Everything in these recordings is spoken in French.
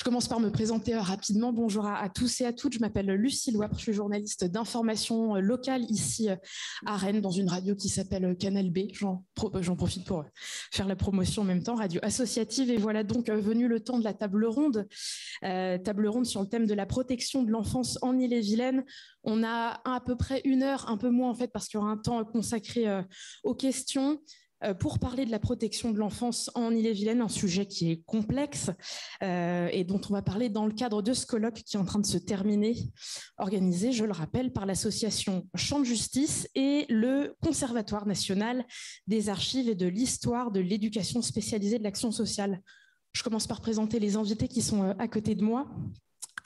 Je commence par me présenter rapidement. Bonjour à tous et à toutes. Je m'appelle Lucie Loire. Je suis journaliste d'information locale ici à Rennes dans une radio qui s'appelle Canal B. J'en profite pour faire la promotion en même temps, radio associative. Et voilà donc venu le temps de la table ronde sur le thème de la protection de l'enfance en Ille-et-Vilaine. On a à peu près une heure, un peu moins en fait, parce qu'il y aura un temps consacré aux questions. Pour parler de la protection de l'enfance en Ille-et-Vilaine, un sujet qui est complexe et dont on va parler dans le cadre de ce colloque qui est en train de se terminer, organisé, je le rappelle, par l'association Champ de Justice et le Conservatoire national des archives et de l'histoire de l'éducation spécialisée de l'action sociale. Je commence par présenter les invités qui sont à côté de moi.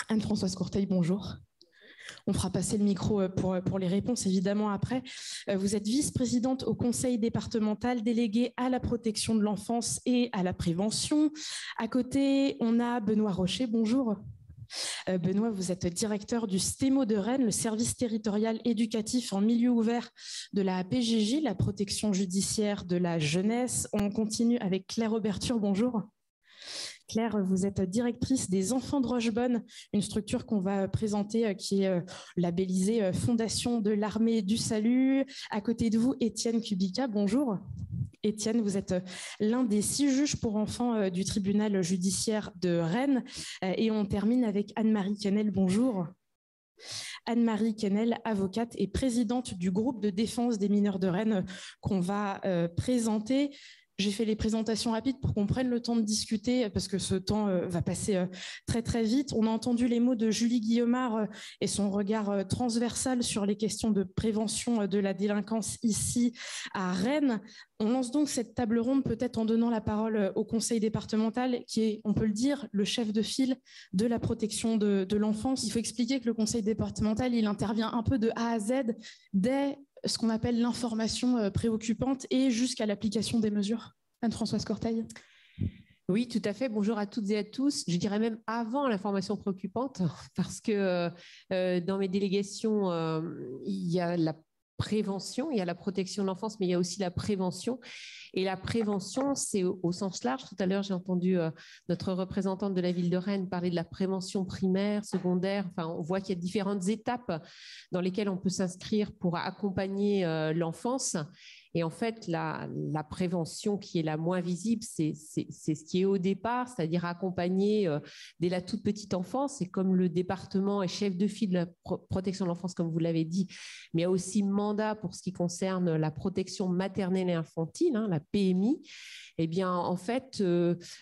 Anne-Françoise Courteil, bonjour. On fera passer le micro pour les réponses, évidemment, après. Vous êtes vice-présidente au conseil départemental déléguée à la protection de l'enfance et à la prévention. À côté, on a Benoît Rocher. Bonjour. Benoît, vous êtes directeur du STEMO de Rennes, le service territorial éducatif en milieu ouvert de la PJJ, la protection judiciaire de la jeunesse. On continue avec Claire Oberture. Bonjour. Claire, vous êtes directrice des Enfants de Rochebonne, une structure qu'on va présenter qui est labellisée Fondation de l'Armée du Salut. À côté de vous, Étienne Kubica, bonjour. Étienne, vous êtes l'un des 6 juges pour enfants du tribunal judiciaire de Rennes. Et on termine avec Anne-Marie Kennel, bonjour. Anne-Marie Kennel, avocate et présidente du groupe de défense des mineurs de Rennes qu'on va présenter. J'ai fait les présentations rapides pour qu'on prenne le temps de discuter parce que ce temps va passer très très vite. On a entendu les mots de Julie Guillaumard et son regard transversal sur les questions de prévention de la délinquance ici à Rennes. On lance donc cette table ronde peut-être en donnant la parole au conseil départemental qui est, on peut le dire, le chef de file de la protection de l'enfance. Il faut expliquer que le conseil départemental, il intervient un peu de A à Z dès ce qu'on appelle l'information préoccupante et jusqu'à l'application des mesures. Anne-Françoise Courteil. Oui, tout à fait. Bonjour à toutes et à tous. Je dirais même avant l'information préoccupante, parce que dans mes délégations, il y a la prévention, il y a la protection de l'enfance, mais il y a aussi la prévention. Et la prévention, c'est au sens large. Tout à l'heure, j'ai entendu notre représentante de la ville de Rennes parler de la prévention primaire, secondaire. Enfin, on voit qu'il y a différentes étapes dans lesquelles on peut s'inscrire pour accompagner l'enfance. Et en fait, la prévention qui est la moins visible, c'est ce qui est au départ, c'est-à-dire accompagner dès la toute petite enfance. Et comme le département est chef de file de la protection de l'enfance, comme vous l'avez dit, mais il y a aussi mandat pour ce qui concerne la protection maternelle et infantile, hein, la PMI. Eh bien, en fait,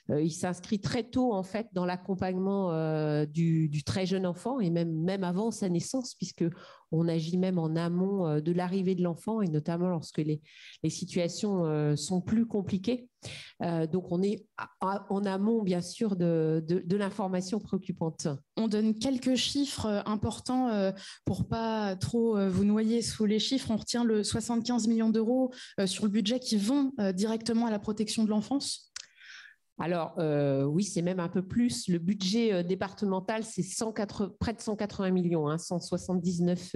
il s'inscrit très tôt en fait dans l'accompagnement du très jeune enfant et même avant sa naissance, puisque on agit même en amont de l'arrivée de l'enfant et notamment lorsque les situations sont plus compliquées. Donc, on est en amont, bien sûr, de l'information préoccupante. On donne quelques chiffres importants pour pas trop vous noyer sous les chiffres. On retient le 75 millions d'euros sur le budget qui vont directement à la protection de l'enfance. Alors, oui, c'est même un peu plus. Le budget départemental, c'est près de 180 millions, hein, 179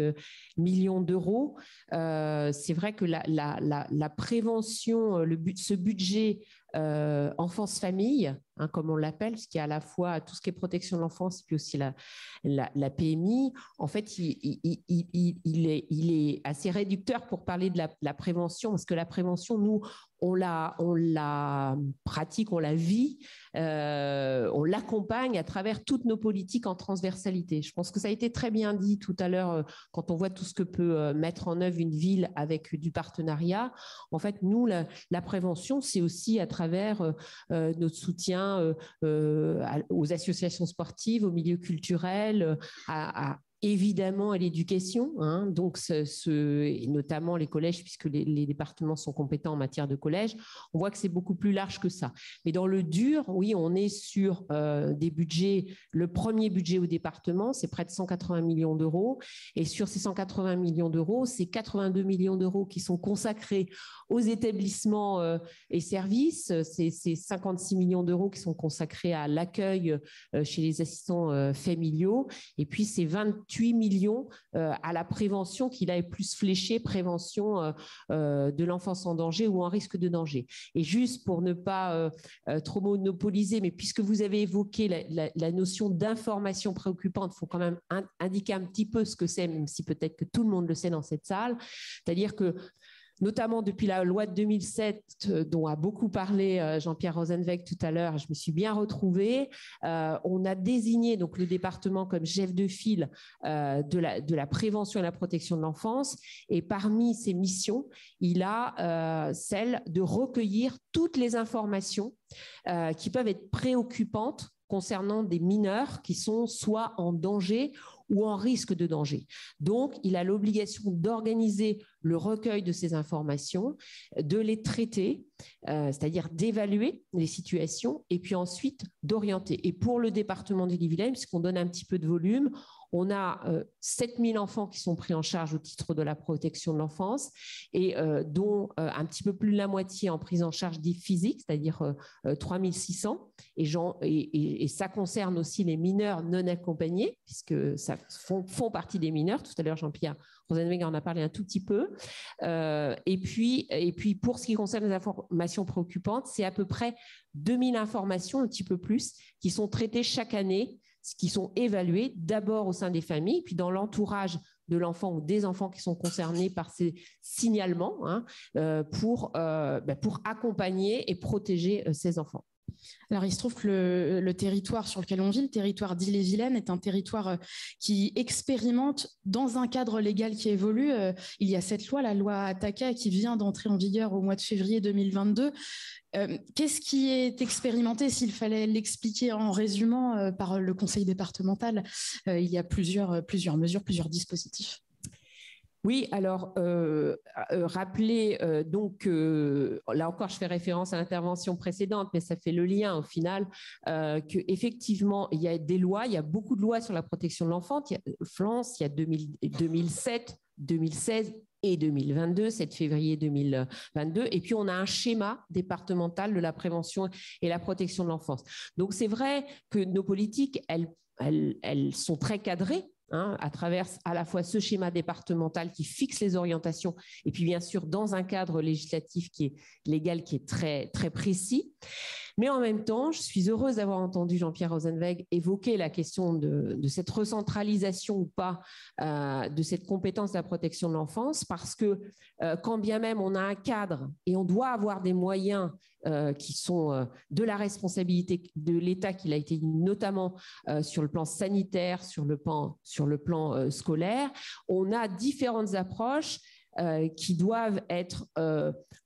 millions d'euros. C'est vrai que la prévention, ce budget enfance-famille, hein, comme on l'appelle, ce qui est à la fois tout ce qui est protection de l'enfance, puis aussi la PMI, en fait, il est assez réducteur pour parler de la prévention, parce que la prévention, nous, on la pratique, on la vit, on l'accompagne à travers toutes nos politiques en transversalité. Je pense que ça a été très bien dit tout à l'heure quand on voit tout ce que peut mettre en œuvre une ville avec du partenariat. En fait, nous, la prévention, c'est aussi à travers notre soutien aux associations sportives, aux milieux culturels, évidemment à l'éducation, hein, donc et notamment les collèges, puisque les départements sont compétents en matière de collège. On voit que c'est beaucoup plus large que ça. Mais dans le dur, oui, on est sur des budgets. Le premier budget au département, c'est près de 180 millions d'euros. Et sur ces 180 millions d'euros, c'est 82 millions d'euros qui sont consacrés aux établissements et services. C'est 56 millions d'euros qui sont consacrés à l'accueil chez les assistants familiaux. Et puis, c'est 28 millions à la prévention, qu'il a plus fléché, prévention de l'enfance en danger ou en risque de danger. Et juste pour ne pas trop monopoliser, mais puisque vous avez évoqué la notion d'information préoccupante, il faut quand même indiquer un petit peu ce que c'est, même si peut-être que tout le monde le sait dans cette salle. C'est-à-dire que notamment depuis la loi de 2007 dont a beaucoup parlé Jean-Pierre Rosenweg tout à l'heure, je me suis bien retrouvée. On a désigné donc le département comme chef de file de la prévention et la protection de l'enfance. Et parmi ses missions, il a celle de recueillir toutes les informations qui peuvent être préoccupantes concernant des mineurs qui sont soit en danger ou en risque de danger. Donc, il a l'obligation d'organiser le recueil de ces informations, de les traiter, c'est-à-dire d'évaluer les situations et puis ensuite d'orienter. Et pour le département d'Ille-et-Vilaine, puisqu'on donne un petit peu de volume, on a 7000 enfants qui sont pris en charge au titre de la protection de l'enfance et dont un petit peu plus de la moitié en prise en charge dite physique, c'est-à-dire 3600. Et ça concerne aussi les mineurs non accompagnés, puisque ça font partie des mineurs. Tout à l'heure, Jean-Pierre Rosenweg en a parlé un tout petit peu. Et puis, pour ce qui concerne les informations préoccupantes, c'est à peu près 2000 informations, un petit peu plus, qui sont traitées chaque année, qui sont évaluées d'abord au sein des familles, puis dans l'entourage de l'enfant ou des enfants qui sont concernés par ces signalements pour accompagner et protéger ces enfants. Alors, il se trouve que le territoire sur lequel on vit, le territoire d'Ille-et-Vilaine, est un territoire qui expérimente dans un cadre légal qui évolue. Il y a cette loi, la loi Ataka, qui vient d'entrer en vigueur au mois de février 2022. Qu'est-ce qui est expérimenté, s'il fallait l'expliquer en résumant, par le conseil départemental? Il y a plusieurs mesures, plusieurs dispositifs. Oui, alors rappelez donc là encore je fais référence à l'intervention précédente, mais ça fait le lien au final qu'effectivement il y a des lois, il y a beaucoup de lois sur la protection de l'enfance. Il y a 2007, 2016 et 2022, 7 février 2022, et puis on a un schéma départemental de la prévention et la protection de l'enfance. Donc c'est vrai que nos politiques, elles sont très cadrées. À travers à la fois ce schéma départemental qui fixe les orientations et puis bien sûr dans un cadre législatif qui est légal, qui est très, très précis. Mais en même temps, je suis heureuse d'avoir entendu Jean-Pierre Rosenweg évoquer la question de cette recentralisation ou pas de cette compétence de la protection de l'enfance, parce que quand bien même on a un cadre et on doit avoir des moyens qui sont de la responsabilité de l'État, qu'il a été notamment sur le plan sanitaire, sur le plan scolaire, on a différentes approches qui doivent être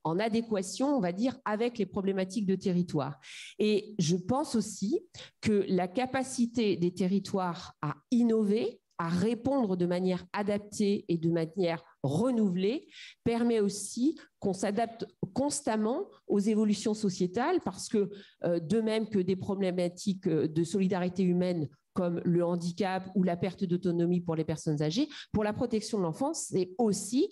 en adéquation, on va dire, avec les problématiques de territoire. Et je pense aussi que la capacité des territoires à innover, à répondre de manière adaptée et de manière renouvelée, permet aussi qu'on s'adapte constamment aux évolutions sociétales, parce que de même que des problématiques de solidarité humaine comme le handicap ou la perte d'autonomie pour les personnes âgées, pour la protection de l'enfance, c'est aussi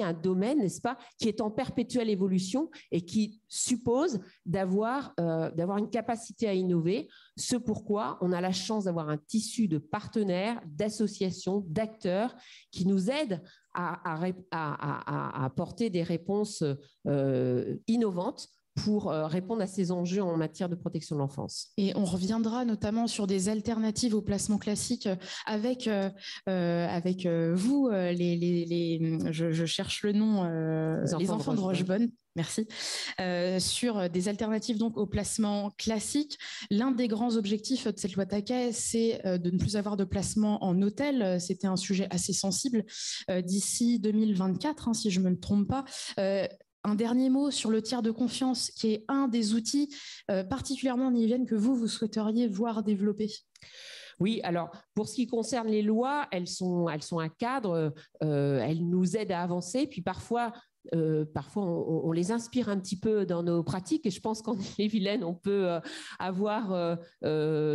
un domaine, n'est-ce pas, qui est en perpétuelle évolution et qui suppose d'avoir une capacité à innover, ce pourquoi on a la chance d'avoir un tissu de partenaires, d'associations, d'acteurs qui nous aident à apporter des réponses innovantes pour répondre à ces enjeux en matière de protection de l'enfance. Et on reviendra notamment sur des alternatives au placement classique avec vous, je cherche le nom, les enfants de Rochebonne. Merci. Sur des alternatives donc au placement classique, l'un des grands objectifs de cette loi Taquet, c'est de ne plus avoir de placement en hôtel. C'était un sujet assez sensible d'ici 2024, si je ne me trompe pas. Un dernier mot sur le tiers de confiance, qui est un des outils particulièrement en Ille-et-Vilaine que vous souhaiteriez voir développer. Oui, alors pour ce qui concerne les lois, elles sont un cadre, elles nous aident à avancer, puis parfois on les inspire un petit peu dans nos pratiques, et je pense qu'en Ille-et-Vilaine, on peut avoir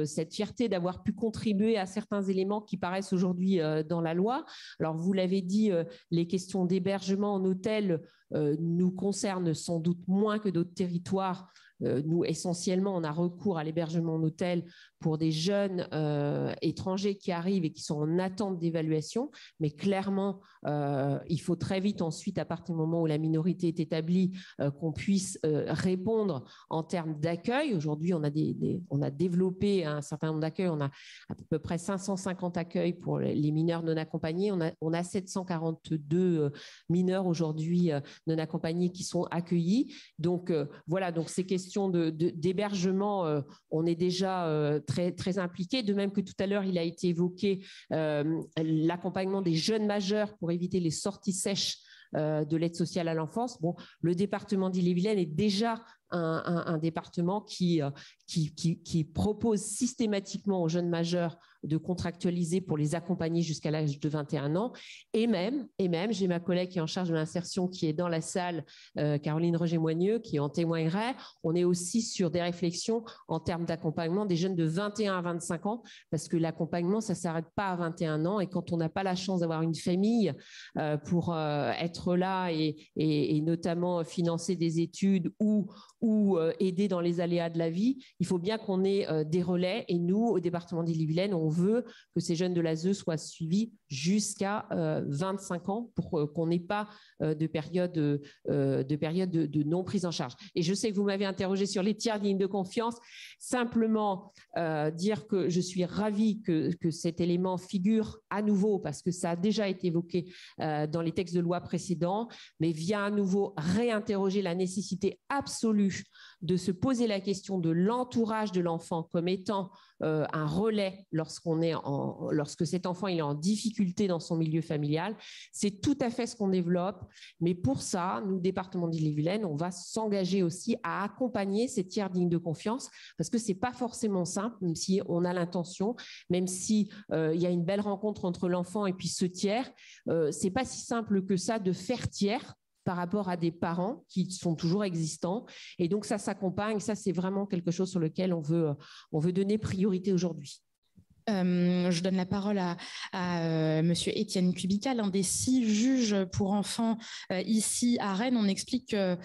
cette fierté d'avoir pu contribuer à certains éléments qui paraissent aujourd'hui dans la loi. Alors vous l'avez dit, les questions d'hébergement en hôtel nous concernent sans doute moins que d'autres territoires, nous, essentiellement, on a recours à l'hébergement en hôtel pour des jeunes étrangers qui arrivent et qui sont en attente d'évaluation. Mais clairement, il faut très vite ensuite, à partir du moment où la minorité est établie, qu'on puisse répondre en termes d'accueil. Aujourd'hui, on a développé un certain nombre d'accueils. On a à peu près 550 accueils pour les mineurs non accompagnés. On a 742 mineurs aujourd'hui non accompagnés qui sont accueillis. Donc, voilà, donc ces questions d'hébergement, on est déjà très, très impliqués. De même que tout à l'heure, il a été évoqué l'accompagnement des jeunes majeurs pour éviter les sorties sèches de l'aide sociale à l'enfance. Bon, le département d'Ille-et-Vilaine est déjà un département qui propose systématiquement aux jeunes majeurs de contractualiser pour les accompagner jusqu'à l'âge de 21 ans. Et même j'ai ma collègue qui est en charge de l'insertion qui est dans la salle, Caroline Roger-Moigneux, qui en témoignerait. On est aussi sur des réflexions en termes d'accompagnement des jeunes de 21 à 25 ans, parce que l'accompagnement, ça ne s'arrête pas à 21 ans. Et quand on n'a pas la chance d'avoir une famille pour être là et notamment financer des études ou aider dans les aléas de la vie, il faut bien qu'on ait des relais. Et nous, au département d'Ille-et-Vilaine, on veut que ces jeunes de l'ASE soient suivis jusqu'à 25 ans pour qu'on n'ait pas de période de non prise en charge. Et je sais que vous m'avez interrogé sur les tiers dignes de confiance. Simplement dire que je suis ravie que cet élément figure à nouveau, parce que ça a déjà été évoqué dans les textes de loi précédents, mais vient à nouveau réinterroger la nécessité absolue de se poser la question de l'entourage de l'enfant comme étant un relais lorsque cet enfant il est en difficulté dans son milieu familial. C'est tout à fait ce qu'on développe, mais pour ça, nous, département d'Ille-et-Vilaine, on va s'engager aussi à accompagner ces tiers dignes de confiance, parce que c'est pas forcément simple, même si on a l'intention, même si il y a une belle rencontre entre l'enfant et puis ce tiers, c'est pas si simple que ça de faire tiers par rapport à des parents qui sont toujours existants. Et donc, ça s'accompagne. Ça, c'est vraiment quelque chose sur lequel on veut donner priorité aujourd'hui. Je donne la parole à Monsieur Étienne Kubica, l'un des 6 juges pour enfants ici à Rennes. On explique que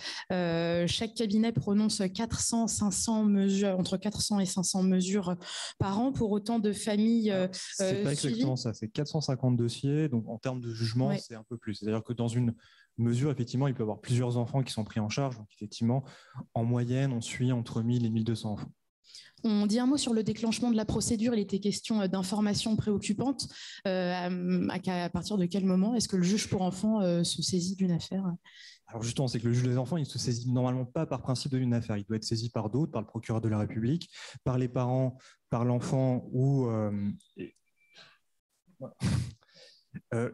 chaque cabinet prononce 500 mesures, entre 400 et 500 mesures par an pour autant de familles c'est pas exactement ça, c'est 450 dossiers. Donc, en termes de jugement, ouais, c'est un peu plus. C'est-à-dire que dans une mesure, effectivement, il peut y avoir plusieurs enfants qui sont pris en charge. Donc, effectivement, en moyenne, on suit entre 1000 et 1200 enfants. On dit un mot sur le déclenchement de la procédure. Il était question d'informations préoccupantes. À partir de quel moment est-ce que le juge pour enfants se saisit d'une affaire ? Alors justement, c'est que le juge des enfants, il ne se saisit normalement pas par principe d'une affaire. Il doit être saisi par d'autres, par le procureur de la République, par les parents, par l'enfant ou...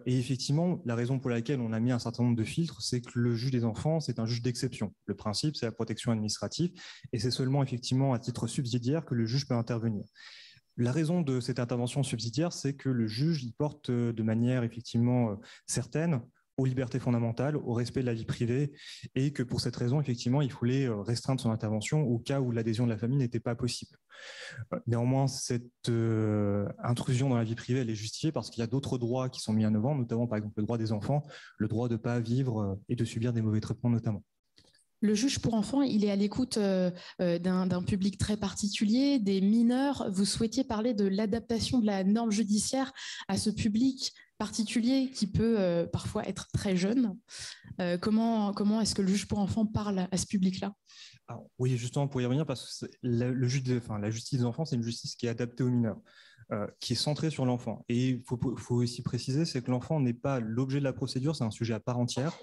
Et effectivement, la raison pour laquelle on a mis un certain nombre de filtres, c'est que le juge des enfants, c'est un juge d'exception. Le principe, c'est la protection administrative, et c'est seulement effectivement à titre subsidiaire que le juge peut intervenir. La raison de cette intervention subsidiaire, c'est que le juge y porte de manière effectivement certaine aux libertés fondamentales, au respect de la vie privée, et que pour cette raison, effectivement, il fallait restreindre son intervention au cas où l'adhésion de la famille n'était pas possible. Néanmoins, cette intrusion dans la vie privée, elle est justifiée parce qu'il y a d'autres droits qui sont mis en avant, notamment par exemple le droit des enfants, le droit de ne pas vivre et de subir des mauvais traitements notamment. Le juge pour enfants, il est à l'écoute d'un public très particulier, des mineurs. Vous souhaitiez parler de l'adaptation de la norme judiciaire à ce public particulier qui peut parfois être très jeune. Comment est-ce que le juge pour enfants parle à ce public-là ? Alors, oui, justement, pour y revenir, parce que la justice des enfants, c'est une justice qui est adaptée aux mineurs, qui est centrée sur l'enfant. Et il faut aussi préciser, c'est que l'enfant n'est pas l'objet de la procédure, c'est un sujet à part entière.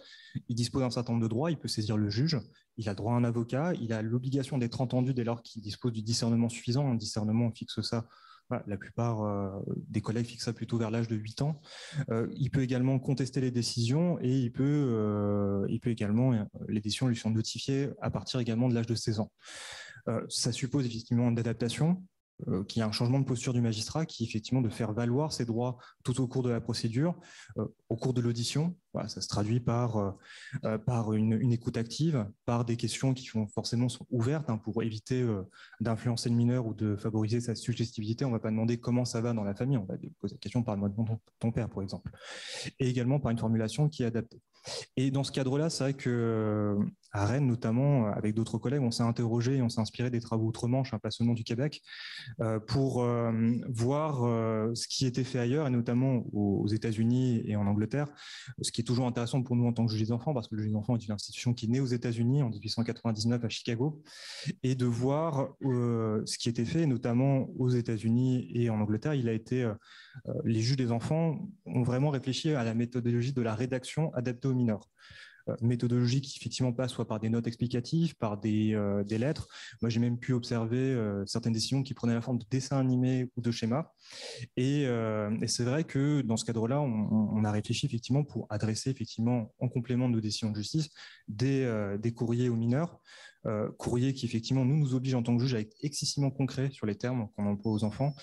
Il dispose d'un certain nombre de droits, il peut saisir le juge, il a droit à un avocat, il a l'obligation d'être entendu dès lors qu'il dispose du discernement suffisant. Un discernement, on fixe ça. Voilà, la plupart des collègues fixent ça plutôt vers l'âge de 8 ans. Il peut également contester les décisions et il peut également, les décisions lui sont notifiées à partir également de l'âge de 16 ans. Ça suppose effectivement une adaptation, qu'il y a un changement de posture du magistrat qui effectivement de faire valoir ses droits tout au cours de la procédure, au cours de l'audition. Voilà, ça se traduit par une écoute active, par des questions qui forcément sont ouvertes pour éviter d'influencer le mineur ou de favoriser sa suggestibilité. On ne va pas demander comment ça va dans la famille, on va poser la question par le mode ton père, par exemple. Et également par une formulation qui est adaptée. Et dans ce cadre-là, c'est vrai qu'à Rennes, notamment, avec d'autres collègues, on s'est interrogé et on s'est inspiré des travaux outre-Manche, pas seulement du Québec, pour voir ce qui était fait ailleurs, et notamment aux États-Unis et en Angleterre, ce qui est toujours intéressant pour nous en tant que juge des enfants, parce que le juge des enfants est une institution qui est née aux États-Unis en 1899 à Chicago, et de voir ce qui était fait, notamment aux États-Unis et en Angleterre. Les juges des enfants ont vraiment réfléchi à la méthodologie de la rédaction adaptée aux mineurs. Méthodologie qui effectivement passe soit par des notes explicatives, par des lettres. Moi, j'ai même pu observer certaines décisions qui prenaient la forme de dessins animés ou de schémas. Et c'est vrai que dans ce cadre-là, on a réfléchi effectivement pour adresser effectivement en complément de nos décisions de justice des courriers aux mineurs. Courrier qui effectivement nous oblige en tant que juge à être excessivement concret sur les termes qu'on emploie aux enfants,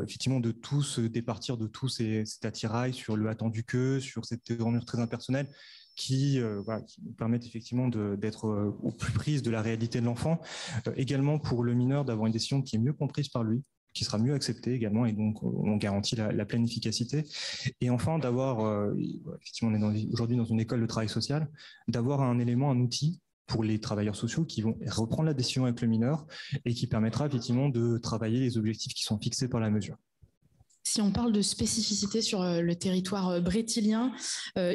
effectivement de tous départir de tous cet attirail sur le attendu que, sur cette tournure très impersonnelle qui nous permettent effectivement d'être au plus prise de la réalité de l'enfant. Également pour le mineur d'avoir une décision qui est mieux comprise par lui, qui sera mieux acceptée également, et donc on garantit la pleine efficacité. Et enfin d'avoir, effectivement on est aujourd'hui dans une école de travail social, d'avoir un élément, un outil pour les travailleurs sociaux qui vont reprendre la décision avec le mineur et qui permettra effectivement de travailler les objectifs qui sont fixés par la mesure. Si on parle de spécificité sur le territoire brétilien,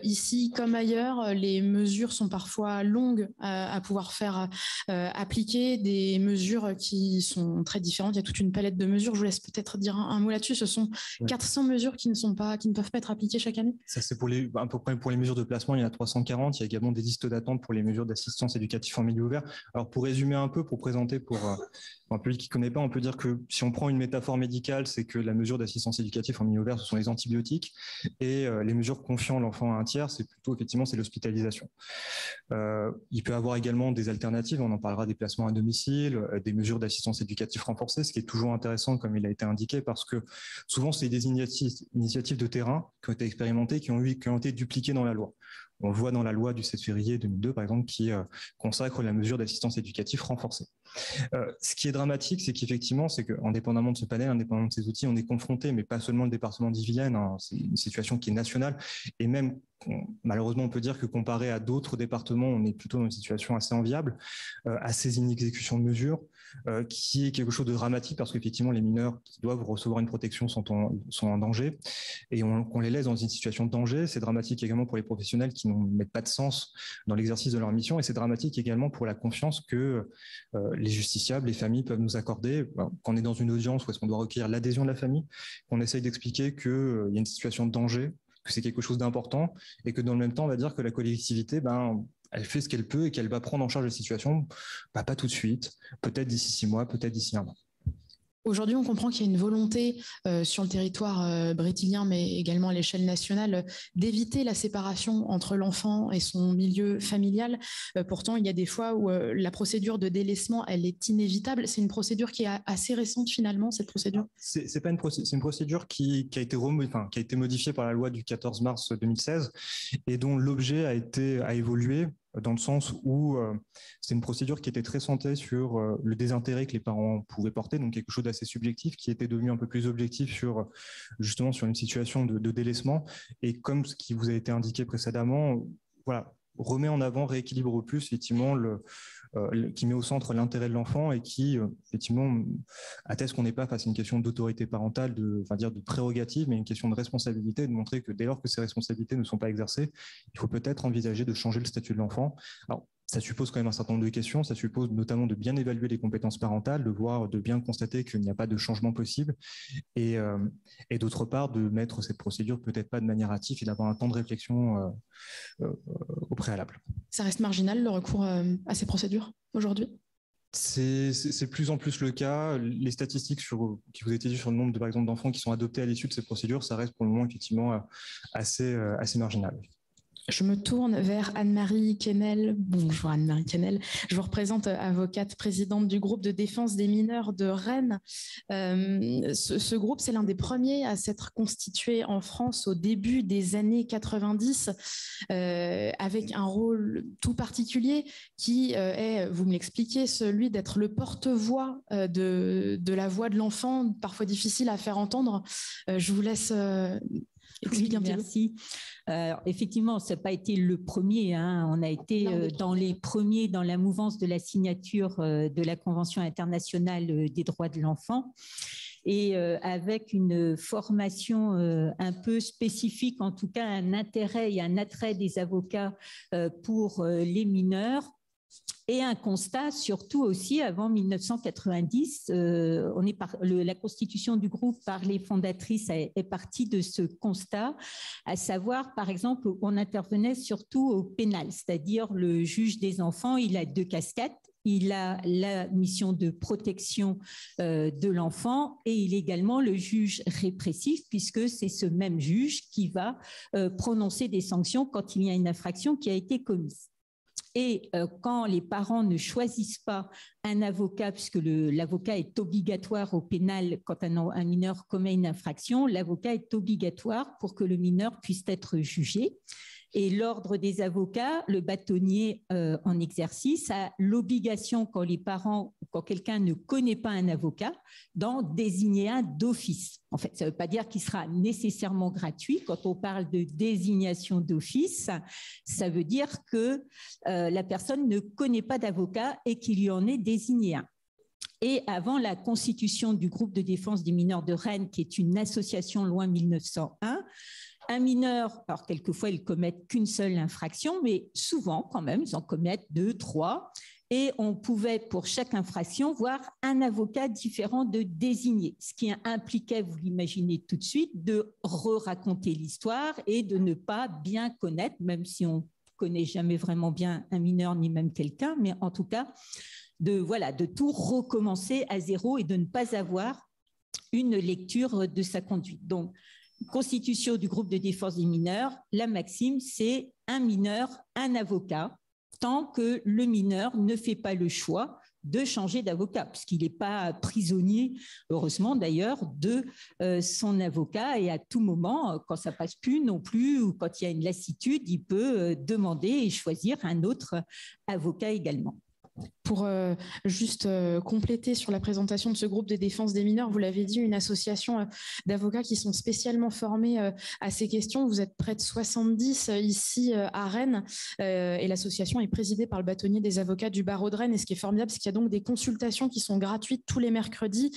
ici comme ailleurs, les mesures sont parfois longues à pouvoir faire appliquer, des mesures qui sont très différentes. Il y a toute une palette de mesures. Je vous laisse peut-être dire un mot là-dessus. Ce sont 400 mesures qui ne peuvent pas être appliquées chaque année. Ça, c'est à peu près pour les mesures de placement, il y en a 340. Il y a également des listes d'attente pour les mesures d'assistance éducative en milieu ouvert. Alors pour résumer un peu, pour présenter pour un public qui ne connaît pas, on peut dire que si on prend une métaphore médicale, c'est que la mesure d'assistance éducative en milieu ouvert, ce sont les antibiotiques, et les mesures confiant l'enfant à un tiers, c'est plutôt effectivement c'est l'hospitalisation. Il peut y avoir également des alternatives, on en parlera, des placements à domicile, des mesures d'assistance éducative renforcée, ce qui est toujours intéressant comme il a été indiqué, parce que souvent c'est des initiatives de terrain qui ont été expérimentées, qui ont été dupliquées dans la loi. On le voit dans la loi du 7 février 2002, par exemple, qui consacre la mesure d'assistance éducative renforcée. Ce qui est dramatique, c'est qu'effectivement, c'est qu'indépendamment de ce panel, indépendamment de ces outils, on est confronté, mais pas seulement le département d'Ille-et-Vilaine, c'est une situation qui est nationale, et même, malheureusement, on peut dire que comparé à d'autres départements, on est plutôt dans une situation assez enviable, à ces inexécutions de mesures, qui est quelque chose de dramatique, parce qu'effectivement, les mineurs qui doivent recevoir une protection sont en danger, et qu'on les laisse dans une situation de danger. C'est dramatique également pour les professionnels qui ne mettent pas de sens dans l'exercice de leur mission, et c'est dramatique également pour la confiance que les justiciables, les familles peuvent nous accorder. Quand on est dans une audience où est-ce qu'on doit recueillir l'adhésion de la famille, qu'on essaye d'expliquer qu'il y a une situation de danger, que c'est quelque chose d'important, et que dans le même temps, on va dire que la collectivité, elle fait ce qu'elle peut et qu'elle va prendre en charge la situation, pas tout de suite, peut-être d'ici 6 mois, peut-être d'ici 1 an. Aujourd'hui, on comprend qu'il y a une volonté sur le territoire brétilien, mais également à l'échelle nationale, d'éviter la séparation entre l'enfant et son milieu familial. Pourtant, il y a des fois où la procédure de délaissement, elle est inévitable. C'est une procédure qui est assez récente finalement, cette procédure. C'est une procédure qui a été modifiée par la loi du 14 mars 2016 et dont l'objet a évolué, dans le sens où c'est une procédure qui était très centrée sur le désintérêt que les parents pouvaient porter, donc quelque chose d'assez subjectif, qui était devenu un peu plus objectif justement sur une situation de délaissement. Et comme ce qui vous a été indiqué précédemment, remet en avant, rééquilibre plus effectivement qui met au centre l'intérêt de l'enfant et qui effectivement atteste qu'on n'est pas face à une question d'autorité parentale, de prérogative, mais une question de responsabilité, de montrer que dès lors que ces responsabilités ne sont pas exercées, il faut peut-être envisager de changer le statut de l'enfant. Alors, ça suppose quand même un certain nombre de questions, ça suppose notamment de bien évaluer les compétences parentales, de bien constater qu'il n'y a pas de changement possible, et d'autre part de mettre cette procédure peut-être pas de manière hâtive et d'avoir un temps de réflexion au préalable. Ça reste marginal le recours à ces procédures aujourd'hui ? C'est de plus en plus le cas. Les statistiques qui vous étaient dites sur le nombre par exemple, d'enfants qui sont adoptés à l'issue de ces procédures, ça reste pour le moment effectivement assez marginal. Je me tourne vers Anne-Marie Quesnel. Bonjour Anne-Marie Quesnel. Je vous représente, avocate présidente du groupe de défense des mineurs de Rennes. Ce groupe, c'est l'un des premiers à s'être constitué en France au début des années 90, avec un rôle tout particulier qui est, vous me l'expliquez, celui d'être le porte-voix de la voix de l'enfant, parfois difficile à faire entendre. Je vous laisse expliquer un petit peu. Merci. Effectivement, ça n'a pas été le premier. On a été dans les premiers dans la mouvance de la signature de la Convention internationale des droits de l'enfant. Et avec une formation un peu spécifique, en tout cas un intérêt et un attrait des avocats pour les mineurs. Et un constat, surtout aussi avant 1990, la constitution du groupe par les fondatrices est partie de ce constat, à savoir, par exemple, on intervenait surtout au pénal, c'est-à-dire le juge des enfants, il a 2 casquettes. Il a la mission de protection de l'enfant et il est également le juge répressif puisque c'est ce même juge qui va prononcer des sanctions quand il y a une infraction qui a été commise. Et quand les parents ne choisissent pas un avocat, puisque l'avocat est obligatoire au pénal quand un mineur commet une infraction, l'avocat est obligatoire pour que le mineur puisse être jugé. Et l'ordre des avocats, le bâtonnier en exercice, a l'obligation, quand quelqu'un ne connaît pas un avocat, d'en désigner un d'office. En fait, ça ne veut pas dire qu'il sera nécessairement gratuit. Quand on parle de désignation d'office, ça veut dire que la personne ne connaît pas d'avocat et qu'il lui en est désigné un. Et avant la constitution du groupe de défense des mineurs de Rennes, qui est une association loi 1901, un mineur, alors quelquefois ils commettent qu'une seule infraction, mais souvent quand même, ils en commettent 2, 3. Et on pouvait pour chaque infraction voir un avocat différent de désigner, ce qui impliquait, vous l'imaginez tout de suite, de raconter l'histoire et de ne pas bien connaître, même si on ne connaît jamais vraiment bien un mineur ni même quelqu'un, mais en tout cas, de tout recommencer à zéro et de ne pas avoir une lecture de sa conduite. Donc, constitution du groupe de défense des mineurs, la maxime, c'est un mineur, un avocat, tant que le mineur ne fait pas le choix de changer d'avocat, puisqu'il n'est pas prisonnier, heureusement d'ailleurs, de son avocat. Et à tout moment, quand ça passe plus non plus, ou quand il y a une lassitude, il peut demander et choisir un autre avocat également. Pour juste compléter sur la présentation de ce groupe de défense des mineurs, vous l'avez dit, une association d'avocats qui sont spécialement formés à ces questions. Vous êtes près de 70 ici à Rennes et l'association est présidée par le bâtonnier des avocats du barreau de Rennes. Et ce qui est formidable, c'est qu'il y a donc des consultations qui sont gratuites tous les mercredis.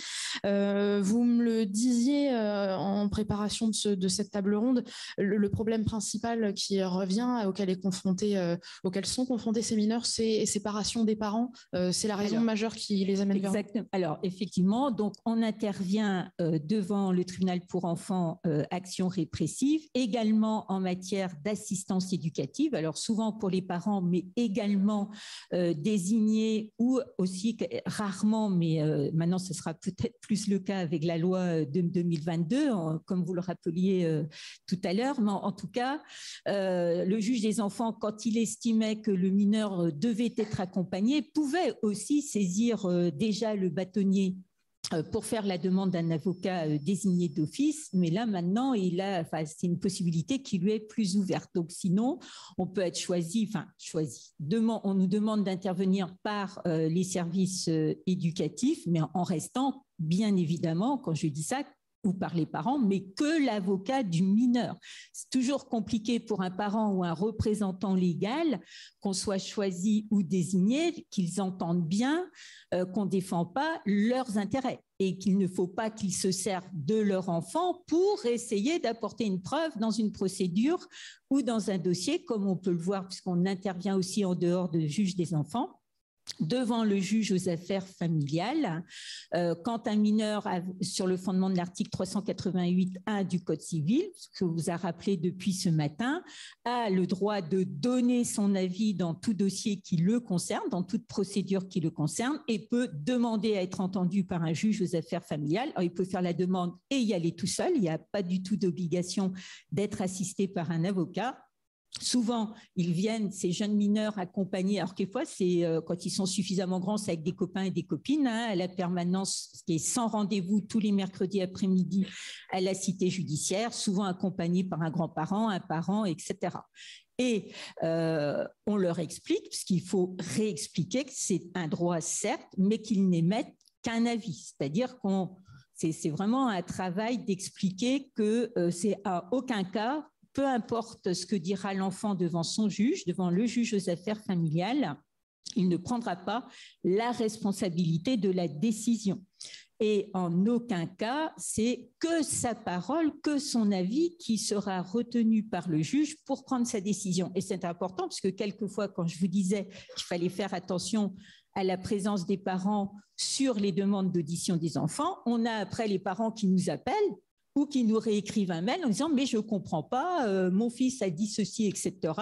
Vous me le disiez en préparation de cette table ronde, le problème principal qui revient, auquel sont confrontés ces mineurs, c'est séparation des parents. C'est la raison majeure qui les amène vers... Exactement. Alors, effectivement, donc on intervient devant le tribunal pour enfants action répressive, également en matière d'assistance éducative, alors souvent pour les parents, mais également désignés ou aussi rarement, mais maintenant ce sera peut-être plus le cas avec la loi de 2022, comme vous le rappeliez tout à l'heure, mais en tout cas, le juge des enfants, quand il estimait que le mineur devait être accompagné, pouvait aussi saisir déjà le bâtonnier pour faire la demande d'un avocat désigné d'office, mais là maintenant c'est une possibilité qui lui est plus ouverte. Donc sinon, on peut être choisi. On nous demande d'intervenir par les services éducatifs, mais en restant bien évidemment, quand je dis ça, ou par les parents, mais que l'avocat du mineur. C'est toujours compliqué pour un parent ou un représentant légal, qu'on soit choisi ou désigné, qu'ils entendent bien qu'on ne défend pas leurs intérêts et qu'il ne faut pas qu'ils se servent de leur enfant pour essayer d'apporter une preuve dans une procédure ou dans un dossier, comme on peut le voir puisqu'on intervient aussi en dehors de juge des enfants, devant le juge aux affaires familiales, quand un mineur, sur le fondement de l'article 388.1 du Code civil, ce que vous a rappelé depuis ce matin, a le droit de donner son avis dans tout dossier qui le concerne, dans toute procédure qui le concerne, et peut demander à être entendu par un juge aux affaires familiales. Alors, il peut faire la demande et y aller tout seul, il n'y a pas du tout d'obligation d'être assisté par un avocat. Souvent, ils viennent, ces jeunes mineurs, accompagnés, alors quelquefois, c'est quand ils sont suffisamment grands, c'est avec des copains et des copines, à la permanence qui est sans rendez-vous tous les mercredis après-midi à la cité judiciaire, souvent accompagnés par un grand-parent, un parent, etc. Et on leur explique, parce qu'il faut réexpliquer que c'est un droit, certes, mais qu'ils n'émettent qu'un avis. C'est-à-dire c'est vraiment un travail d'expliquer que c'est à aucun cas, peu importe ce que dira l'enfant devant son juge, devant le juge aux affaires familiales, il ne prendra pas la responsabilité de la décision. Et en aucun cas, c'est que sa parole, que son avis qui sera retenu par le juge pour prendre sa décision. Et c'est important parce que quelquefois, quand je vous disais qu'il fallait faire attention à la présence des parents sur les demandes d'audition des enfants, on a après les parents qui nous appellent ou qui nous réécrivent un mail en disant « mais je ne comprends pas, mon fils a dit ceci, etc. »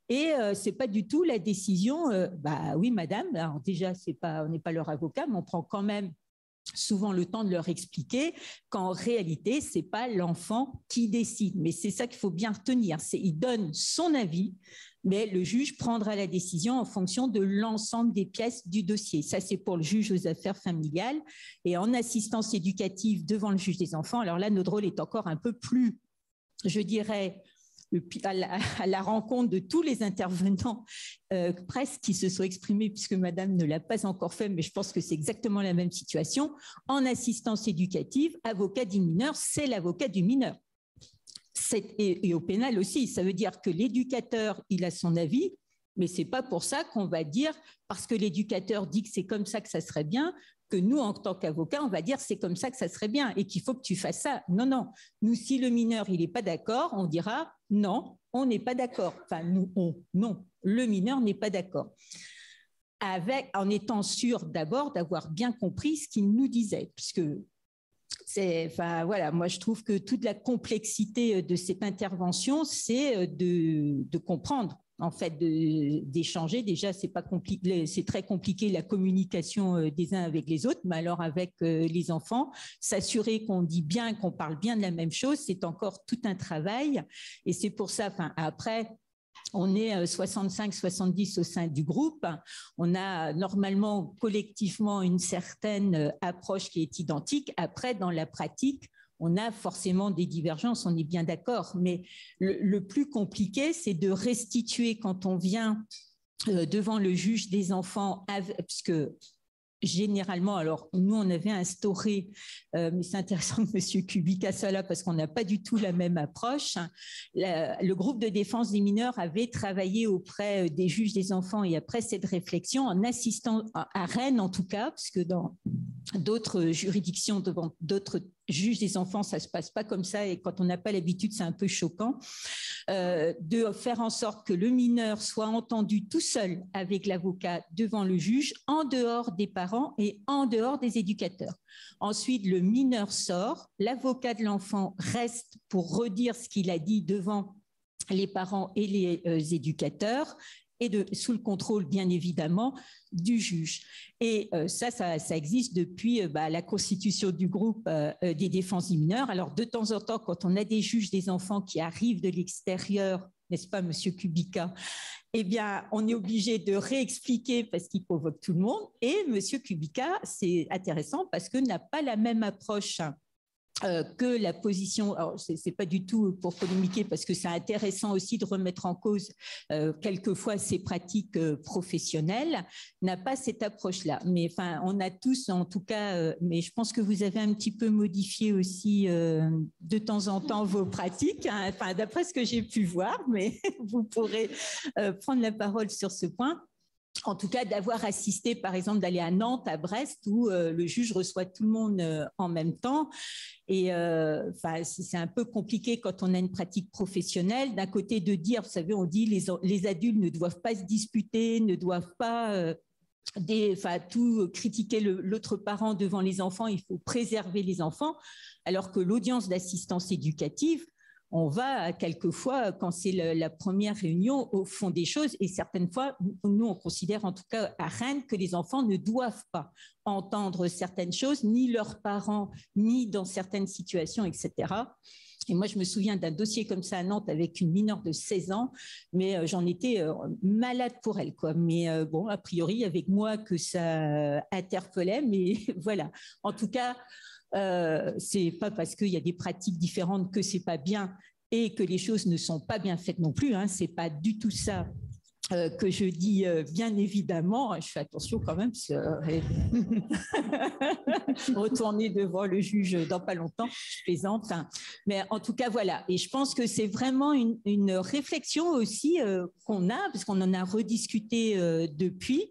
Et ce n'est pas du tout la décision. Bah oui, madame, alors déjà, on n'est pas leur avocat, mais on prend quand même souvent le temps de leur expliquer qu'en réalité, ce n'est pas l'enfant qui décide. Mais c'est ça qu'il faut bien retenir. Il donne son avis, mais le juge prendra la décision en fonction de l'ensemble des pièces du dossier. Ça, c'est pour le juge aux affaires familiales. Et en assistance éducative devant le juge des enfants, alors là, notre rôle est encore un peu plus, je dirais, à la rencontre de tous les intervenants presque qui se sont exprimés, puisque madame ne l'a pas encore fait, mais je pense que c'est exactement la même situation. En assistance éducative, avocat du mineur, c'est l'avocat du mineur. Et au pénal aussi, ça veut dire que l'éducateur, il a son avis, mais ce n'est pas pour ça qu'on va dire, parce que l'éducateur dit que c'est comme ça que ça serait bien, que nous, en tant qu'avocats, on va dire c'est comme ça que ça serait bien et qu'il faut que tu fasses ça. Non, non. Nous, si le mineur, il n'est pas d'accord, on dira non, on n'est pas d'accord. Enfin, non, le mineur n'est pas d'accord. En étant sûr d'abord d'avoir bien compris ce qu'il nous disait, puisque voilà, moi je trouve que toute la complexité de cette intervention, c'est de comprendre, en fait, d'échanger. Déjà, c'est pas compliqué, c'est très compliqué la communication des uns avec les autres, mais alors avec les enfants, s'assurer qu'on dit bien, qu'on parle bien de la même chose, c'est encore tout un travail. Et c'est pour ça, après. On est 65-70 au sein du groupe. On a normalement collectivement une certaine approche qui est identique. Après, dans la pratique, on a forcément des divergences, on est bien d'accord. Mais le plus compliqué, c'est de restituer quand on vient devant le juge des enfants, puisque généralement, alors nous, on avait instauré, mais c'est intéressant que M. Kubica soit là parce qu'on n'a pas du tout la même approche. Le groupe de défense des mineurs avait travaillé auprès des juges des enfants et après cette réflexion, en assistant à Rennes en tout cas, parce que dans d'autres juridictions, devant d'autres juges des enfants, ça ne se passe pas comme ça et quand on n'a pas l'habitude, c'est un peu choquant, de faire en sorte que le mineur soit entendu tout seul avec l'avocat devant le juge, en dehors des parents et en dehors des éducateurs. Ensuite, le mineur sort, l'avocat de l'enfant reste pour redire ce qu'il a dit devant les parents et les éducateurs, et sous le contrôle, bien évidemment, du juge. Et ça existe depuis la constitution du groupe des défenses des mineurs. Alors, de temps en temps, quand on a des juges des enfants qui arrivent de l'extérieur, n'est-ce pas, Monsieur Kubica, eh bien, on est obligé de réexpliquer parce qu'il provoque tout le monde. Et Monsieur Kubica, c'est intéressant parce que n'a pas la même approche que la position, alors c'est pas du tout pour polémiquer parce que c'est intéressant aussi de remettre en cause quelquefois ces pratiques professionnelles, n'a pas cette approche-là. Mais enfin, on a tous, en tout cas, mais je pense que vous avez un petit peu modifié aussi de temps en temps vos pratiques, hein, enfin, d'après ce que j'ai pu voir, mais vous pourrez prendre la parole sur ce point. En tout cas, d'avoir assisté, par exemple, d'aller à Nantes, à Brest, où le juge reçoit tout le monde en même temps. Et c'est un peu compliqué quand on a une pratique professionnelle. D'un côté, de dire, vous savez, on dit les adultes ne doivent pas se disputer, ne doivent pas tout critiquer l'autre parent devant les enfants. Il faut préserver les enfants. Alors que l'audience d'assistance éducative, on va quelquefois, quand c'est la première réunion, au fond des choses. Et certaines fois, nous, on considère en tout cas à Rennes que les enfants ne doivent pas entendre certaines choses, ni leurs parents, ni dans certaines situations, etc. Et moi, je me souviens d'un dossier comme ça à Nantes avec une mineure de 16 ans, mais j'en étais malade pour elle, quoi. Mais bon, a priori, avec moi que ça interpellait, mais voilà. En tout cas, c'est pas parce qu'il y a des pratiques différentes que c'est pas bien et que les choses ne sont pas bien faites non plus. Hein. C'est pas du tout ça. Que je dis bien évidemment, je fais attention quand même, retourner devant le juge dans pas longtemps, je plaisante. Hein. Mais en tout cas, voilà. Et je pense que c'est vraiment une réflexion aussi qu'on a, parce qu'on en a rediscuté depuis.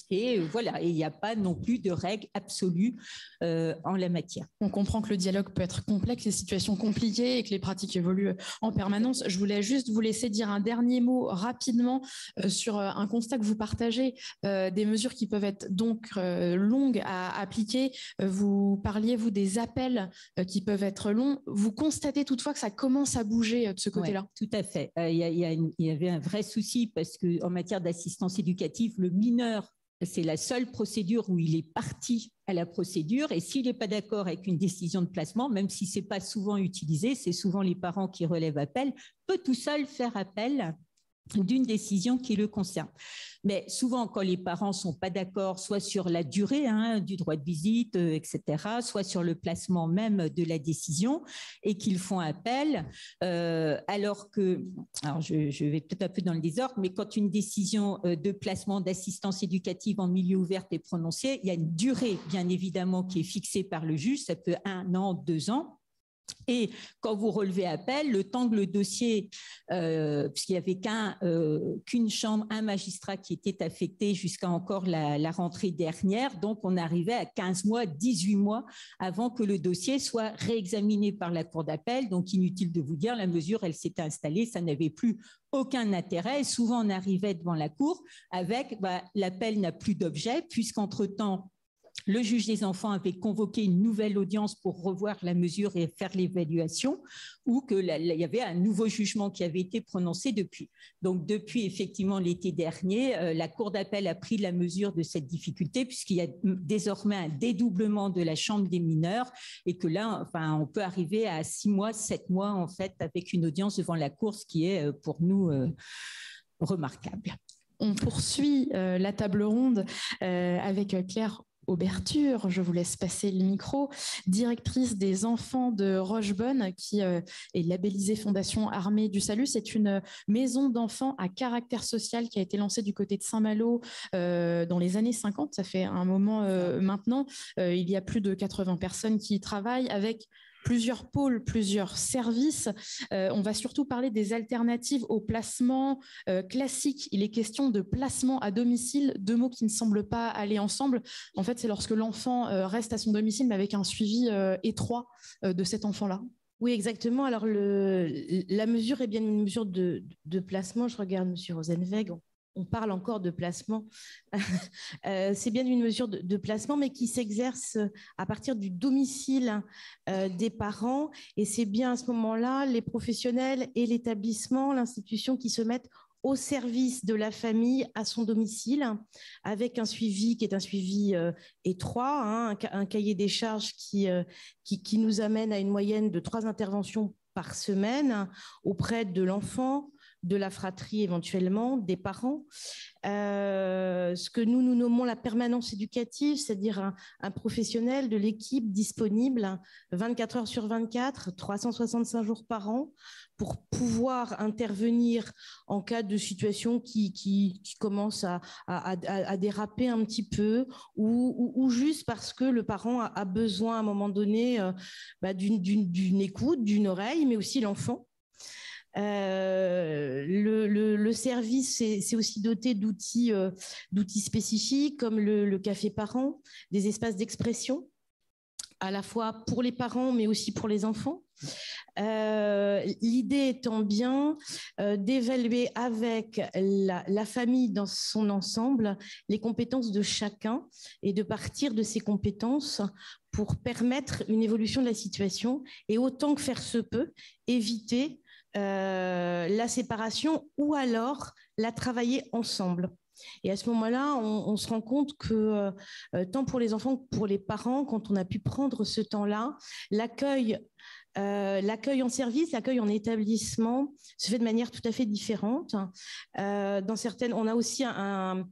Et voilà, il n'y a pas non plus de règles absolues en la matière. On comprend que le dialogue peut être complexe, les situations compliquées et que les pratiques évoluent en permanence. Je voulais juste vous laisser dire un dernier mot rapidement sur un constat que vous partagez, des mesures qui peuvent être donc longues à appliquer. Vous parliez, vous, des appels qui peuvent être longs. Vous constatez toutefois que ça commence à bouger de ce côté-là? Oui, tout à fait. Il y avait un vrai souci parce qu'en matière d'assistance éducative, le mineur, c'est la seule procédure où il est parti à la procédure et s'il n'est pas d'accord avec une décision de placement, même si ce n'est pas souvent utilisé, c'est souvent les parents qui relèvent appel, peut tout seul faire appel d'une décision qui le concerne. Mais souvent, quand les parents ne sont pas d'accord, soit sur la durée du droit de visite, etc., soit sur le placement même de la décision, et qu'ils font appel, alors je vais peut-être un peu dans le désordre, mais quand une décision de placement d'assistance éducative en milieu ouvert est prononcée, il y a une durée, bien évidemment, qui est fixée par le juge, ça peut 1 an, 2 ans. Et quand vous relevez appel, le temps que le dossier, puisqu'il n'y avait qu'une chambre, un magistrat qui était affecté jusqu'à encore la rentrée dernière, donc on arrivait à 15 mois, 18 mois avant que le dossier soit réexaminé par la Cour d'appel. Donc inutile de vous dire, la mesure, elle s'était installée, ça n'avait plus aucun intérêt. Souvent, on arrivait devant la Cour avec l'appel n'a plus d'objet, puisqu'entre-temps, le juge des enfants avait convoqué une nouvelle audience pour revoir la mesure et faire l'évaluation, ou qu'il y avait un nouveau jugement qui avait été prononcé depuis. Donc, depuis effectivement l'été dernier, la Cour d'appel a pris la mesure de cette difficulté, puisqu'il y a désormais un dédoublement de la Chambre des mineurs, et que là, on peut arriver à 6 mois, 7 mois, en fait, avec une audience devant la Cour, ce qui est pour nous remarquable. On poursuit la table ronde avec Claire Auberture, je vous laisse passer le micro, directrice des enfants de Rochebonne, qui est labellisée Fondation Armée du Salut. C'est une maison d'enfants à caractère social qui a été lancée du côté de Saint-Malo dans les années 50. Ça fait un moment maintenant. Il y a plus de 80 personnes qui y travaillent avec plusieurs pôles, plusieurs services. On va surtout parler des alternatives au placement classique. Il est question de placement à domicile, 2 mots qui ne semblent pas aller ensemble. En fait, c'est lorsque l'enfant reste à son domicile, mais avec un suivi étroit de cet enfant-là. Oui, exactement. Alors, la mesure est bien une mesure de placement. Je regarde M. Rosenweg. On parle encore de placement. C'est bien une mesure de placement, mais qui s'exerce à partir du domicile des parents. Et c'est bien à ce moment-là les professionnels et l'établissement, l'institution qui se mettent au service de la famille à son domicile, avec un suivi qui est un suivi étroit, un cahier des charges qui nous amène à une moyenne de 3 interventions par semaine auprès de l'enfant, de la fratrie éventuellement, des parents. Ce que nous nommons la permanence éducative, c'est-à-dire un professionnel de l'équipe disponible 24 heures sur 24, 365 jours par an, pour pouvoir intervenir en cas de situation qui commence à déraper un petit peu, ou juste parce que le parent a besoin à un moment donné d'une écoute, d'une oreille, mais aussi l'enfant. Le service c'est aussi doté d'outils spécifiques comme le café parent, des espaces d'expression à la fois pour les parents mais aussi pour les enfants. L'idée étant bien d'évaluer avec la famille dans son ensemble les compétences de chacun et de partir de ces compétences pour permettre une évolution de la situation et autant que faire se peut, éviter la séparation ou alors la travailler ensemble. Et à ce moment-là, on se rend compte que tant pour les enfants que pour les parents, quand on a pu prendre ce temps-là, l'accueil en service, l'accueil en établissement se fait de manière tout à fait différente. Dans certaines, on a aussi un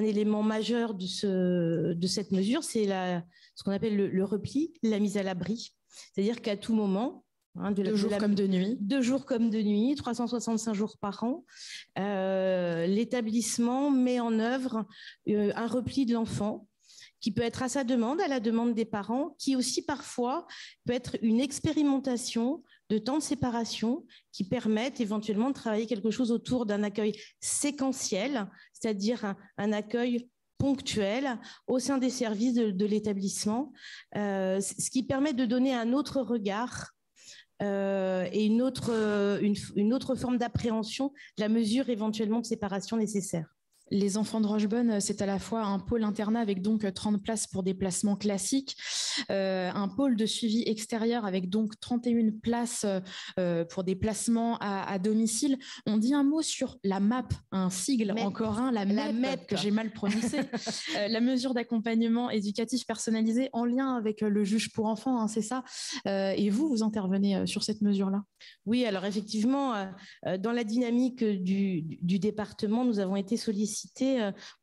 élément majeur de cette mesure, c'est ce qu'on appelle le repli, la mise à l'abri. C'est-à-dire qu'à tout moment, 2 jours comme de nuit. 2 jours comme de nuit, 365 jours par an. L'établissement met en œuvre un repli de l'enfant qui peut être à sa demande, à la demande des parents, qui aussi parfois peut être une expérimentation de temps de séparation qui permettent éventuellement de travailler quelque chose autour d'un accueil séquentiel, c'est-à-dire un accueil ponctuel au sein des services de l'établissement, ce qui permet de donner un autre regard et une autre forme d'appréhension de la mesure éventuellement de séparation nécessaire. Les enfants de Rochebonne, c'est à la fois un pôle internat avec donc 30 places pour des placements classiques, un pôle de suivi extérieur avec donc 31 places pour des placements à domicile. On dit un mot sur la MAP, un sigle encore la MEP que j'ai mal prononcé, la mesure d'accompagnement éducatif personnalisé en lien avec le juge pour enfants, hein, c'est ça. Et vous intervenez sur cette mesure-là? Oui, alors effectivement, dans la dynamique du département, nous avons été sollicités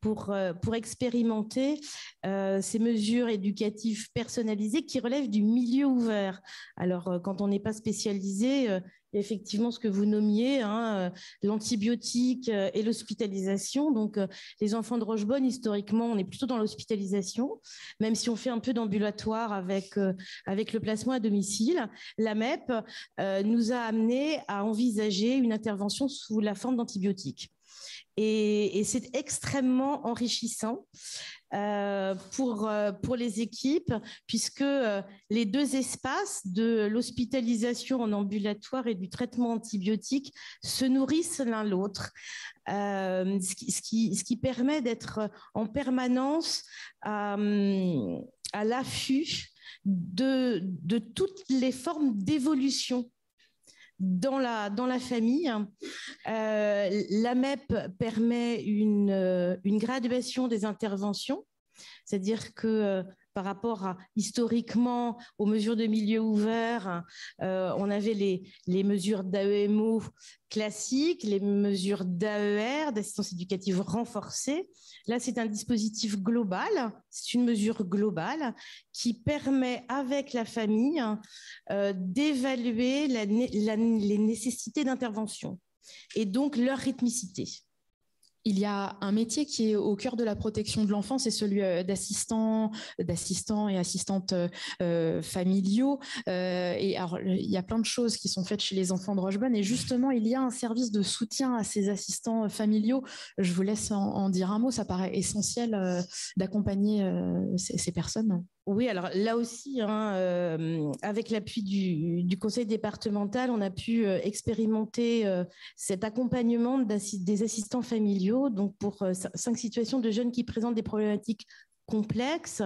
pour expérimenter ces mesures éducatives personnalisées qui relèvent du milieu ouvert. Alors, quand on n'est pas spécialisé, effectivement ce que vous nommiez, l'antibiotique et l'hospitalisation. Donc, les enfants de Rochebonne, historiquement, on est plutôt dans l'hospitalisation, même si on fait un peu d'ambulatoire avec le placement à domicile. La MEP nous a amené à envisager une intervention sous la forme d'antibiotiques. Et c'est extrêmement enrichissant pour les équipes, puisque les 2 espaces de l'hospitalisation en ambulatoire et du traitement antibiotique se nourrissent l'un l'autre, ce qui permet d'être en permanence à l'affût de toutes les formes d'évolution dans la famille. La MEP permet une graduation des interventions, c'est-à-dire que par rapport historiquement aux mesures de milieu ouvert, on avait les mesures d'AEMO classiques, les mesures d'AER, d'assistance éducative renforcée. Là, c'est un dispositif global, c'est une mesure globale qui permet avec la famille d'évaluer les nécessités d'intervention et donc leur rythmicité. Il y a un métier qui est au cœur de la protection de l'enfant, c'est celui d'assistants et assistantes familiaux. Et alors, il y a plein de choses qui sont faites chez les enfants de Rochebonne. Et justement, il y a un service de soutien à ces assistants familiaux. Je vous laisse en dire un mot. Ça paraît essentiel d'accompagner ces personnes. Oui, alors là aussi, avec l'appui du conseil départemental, on a pu expérimenter cet accompagnement des assistants familiaux, donc pour 5 situations de jeunes qui présentent des problématiques complexes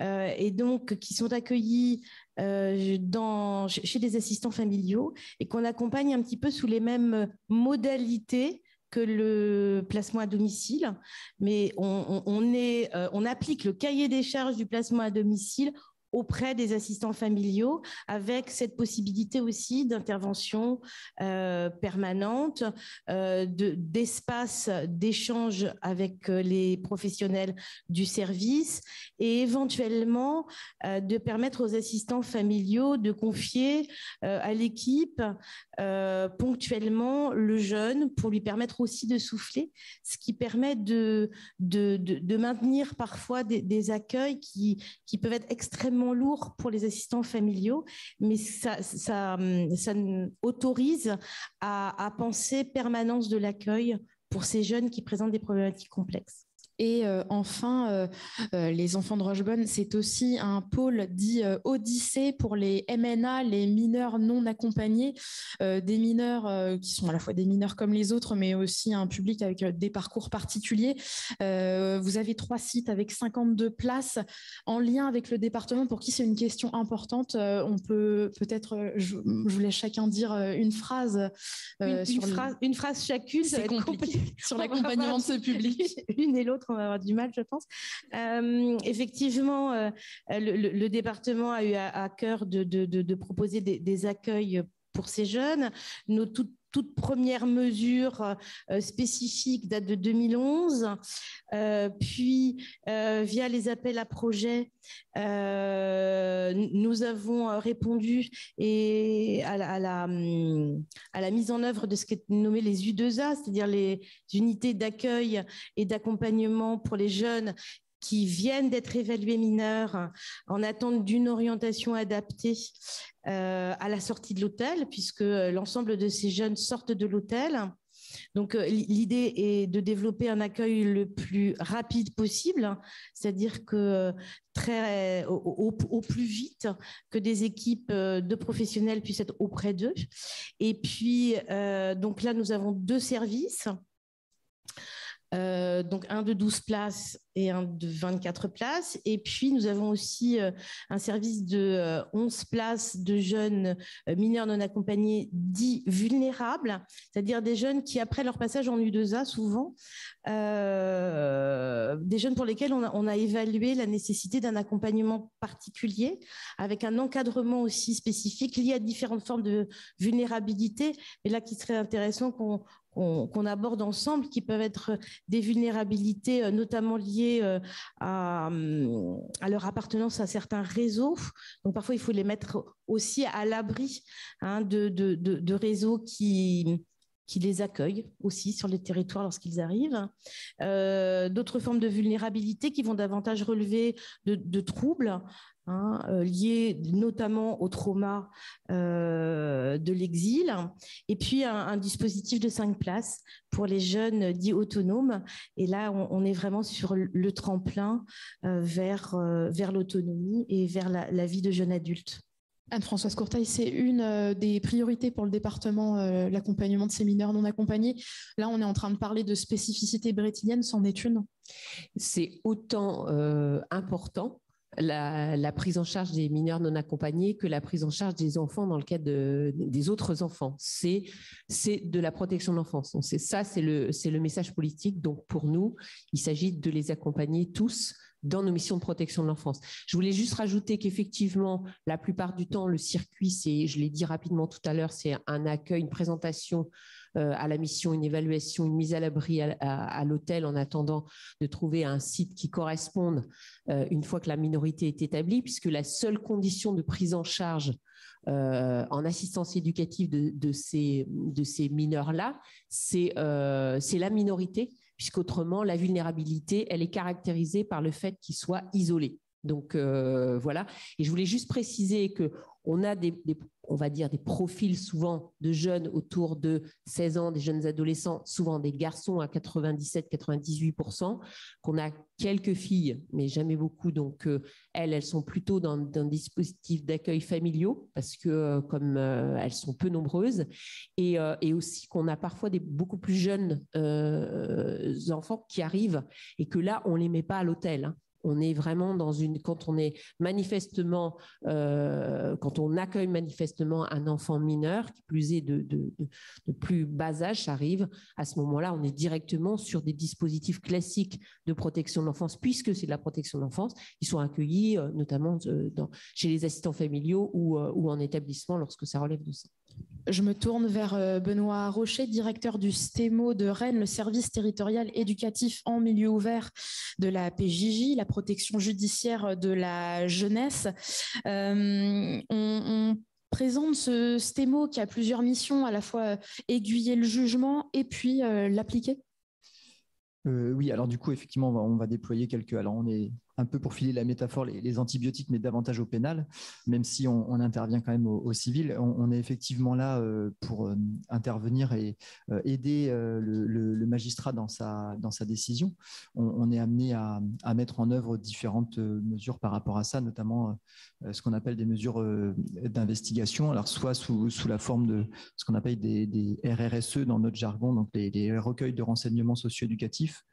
et donc qui sont accueillis chez des assistants familiaux et qu'on accompagne un petit peu sous les mêmes modalités que le placement à domicile, mais on applique le cahier des charges du placement à domicile auprès des assistants familiaux, avec cette possibilité aussi d'intervention permanente, d'espace d'échange avec les professionnels du service et éventuellement de permettre aux assistants familiaux de confier à l'équipe ponctuellement le jeune pour lui permettre aussi de souffler, ce qui permet de maintenir parfois des accueils qui peuvent être extrêmement lourds pour les assistants familiaux, mais ça autorise à penser permanence de l'accueil pour ces jeunes qui présentent des problématiques complexes. Et enfin, les enfants de Rochebonne, c'est aussi un pôle dit Odyssée pour les MNA, les mineurs non accompagnés, des mineurs qui sont à la fois des mineurs comme les autres, mais aussi un public avec des parcours particuliers. Vous avez 3 sites avec 52 places en lien avec le département. Pour qui c'est une question importante, on peut peut-être, je vous laisse chacun dire une phrase. Une phrase chacune, c'est compliqué sur l'accompagnement de ce public. L'une et l'autre, on va avoir du mal, je pense. Effectivement, le département a eu à cœur de proposer des accueils pour ces jeunes. Nos toute première mesure spécifique date de 2011, puis via les appels à projets, nous avons répondu à la mise en œuvre de ce qui est nommé les U2A, c'est-à-dire les unités d'accueil et d'accompagnement pour les jeunes qui viennent d'être évalués mineurs en attente d'une orientation adaptée à la sortie de l'hôtel, puisque l'ensemble de ces jeunes sortent de l'hôtel. Donc, l'idée est de développer un accueil le plus rapide possible, c'est-à-dire que au plus vite, que des équipes de professionnels puissent être auprès d'eux. Et puis, donc là, nous avons 2 services. Donc un de 12 places et un de 24 places. Et puis, nous avons aussi un service de 11 places de jeunes mineurs non accompagnés dits vulnérables, c'est-à-dire des jeunes qui, après leur passage en U2A, souvent, des jeunes pour lesquels on a évalué la nécessité d'un accompagnement particulier, avec un encadrement aussi spécifique lié à différentes formes de vulnérabilité. Et là, qui serait intéressant qu'on aborde ensemble, qui peuvent être des vulnérabilités notamment liées à leur appartenance à certains réseaux. Donc parfois, il faut les mettre aussi à l'abri de réseaux qui les accueillent aussi sur les territoires lorsqu'ils arrivent. D'autres formes de vulnérabilité qui vont davantage relever de troubles, liés notamment au trauma de l'exil, et puis un dispositif de 5 places pour les jeunes dits autonomes. Et là, on est vraiment sur le tremplin vers l'autonomie et vers la vie de jeune adulte. Anne-Françoise Courteil, c'est une des priorités pour le département, l'accompagnement de ces mineurs non accompagnés. Là, on est en train de parler de spécificité brétilienne, c'en est une. C'est autant important la prise en charge des mineurs non accompagnés que la prise en charge des enfants dans le cadre des autres enfants. C'est de la protection de l'enfance. Donc c'est le message politique. Donc pour nous, il s'agit de les accompagner tous dans nos missions de protection de l'enfance. Je voulais juste rajouter qu'effectivement, la plupart du temps, le circuit, je l'ai dit rapidement tout à l'heure, c'est un accueil, une présentation à la mission, une évaluation, une mise à l'abri à l'hôtel en attendant de trouver un site qui corresponde une fois que la minorité est établie, puisque la seule condition de prise en charge en assistance éducative de ces mineurs-là, c'est la minorité, puisqu'autrement, la vulnérabilité, elle est caractérisée par le fait qu'ils soient isolés. Donc, voilà. Et je voulais juste préciser qu'on a on va dire des profils souvent de jeunes autour de 16 ans, des jeunes adolescents, souvent des garçons à 97-98%, qu'on a quelques filles, mais jamais beaucoup. Donc, elles sont plutôt dans un dispositif d'accueil familiaux parce que comme elles sont peu nombreuses, et aussi qu'on a parfois des beaucoup plus jeunes enfants qui arrivent et que là, on ne les met pas à l'hôtel, hein. On est vraiment quand on est manifestement, quand on accueille manifestement un enfant mineur, qui plus est de plus bas âge, ça arrive, à ce moment-là, on est directement sur des dispositifs classiques de protection de l'enfance, puisque c'est de la protection de l'enfance. Ils sont accueillis notamment chez les assistants familiaux ou en établissement lorsque ça relève de ça. Je me tourne vers Benoît Rocher, directeur du STEMO de Rennes, le service territorial éducatif en milieu ouvert de la PJJ, la protection judiciaire de la jeunesse. On présente ce STEMO qui a plusieurs missions, à la fois aiguiller le jugement et puis l'appliquer. Oui, alors du coup, effectivement, on va déployer alors on est un peu pour filer la métaphore, les antibiotiques, mais davantage au pénal, même si on intervient quand même au civil. On est effectivement là pour intervenir et aider le magistrat dans sa décision. On est amené à mettre en œuvre différentes mesures par rapport à ça, notamment ce qu'on appelle des mesures d'investigation, alors soit sous la forme de ce qu'on appelle des RRSE dans notre jargon, donc les recueils de renseignements socio-éducatifs,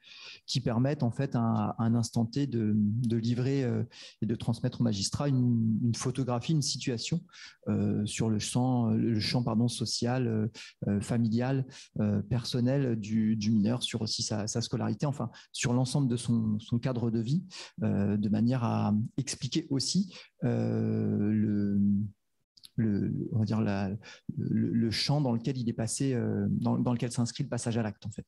qui permettent en fait à un instant T de livrer et de transmettre au magistrat une photographie, une situation sur le champ social, familial, personnel du mineur, sur aussi sa scolarité, enfin sur l'ensemble de son cadre de vie, de manière à expliquer aussi on va dire le champ dans lequel il est passé, dans lequel s'inscrit le passage à l'acte en fait.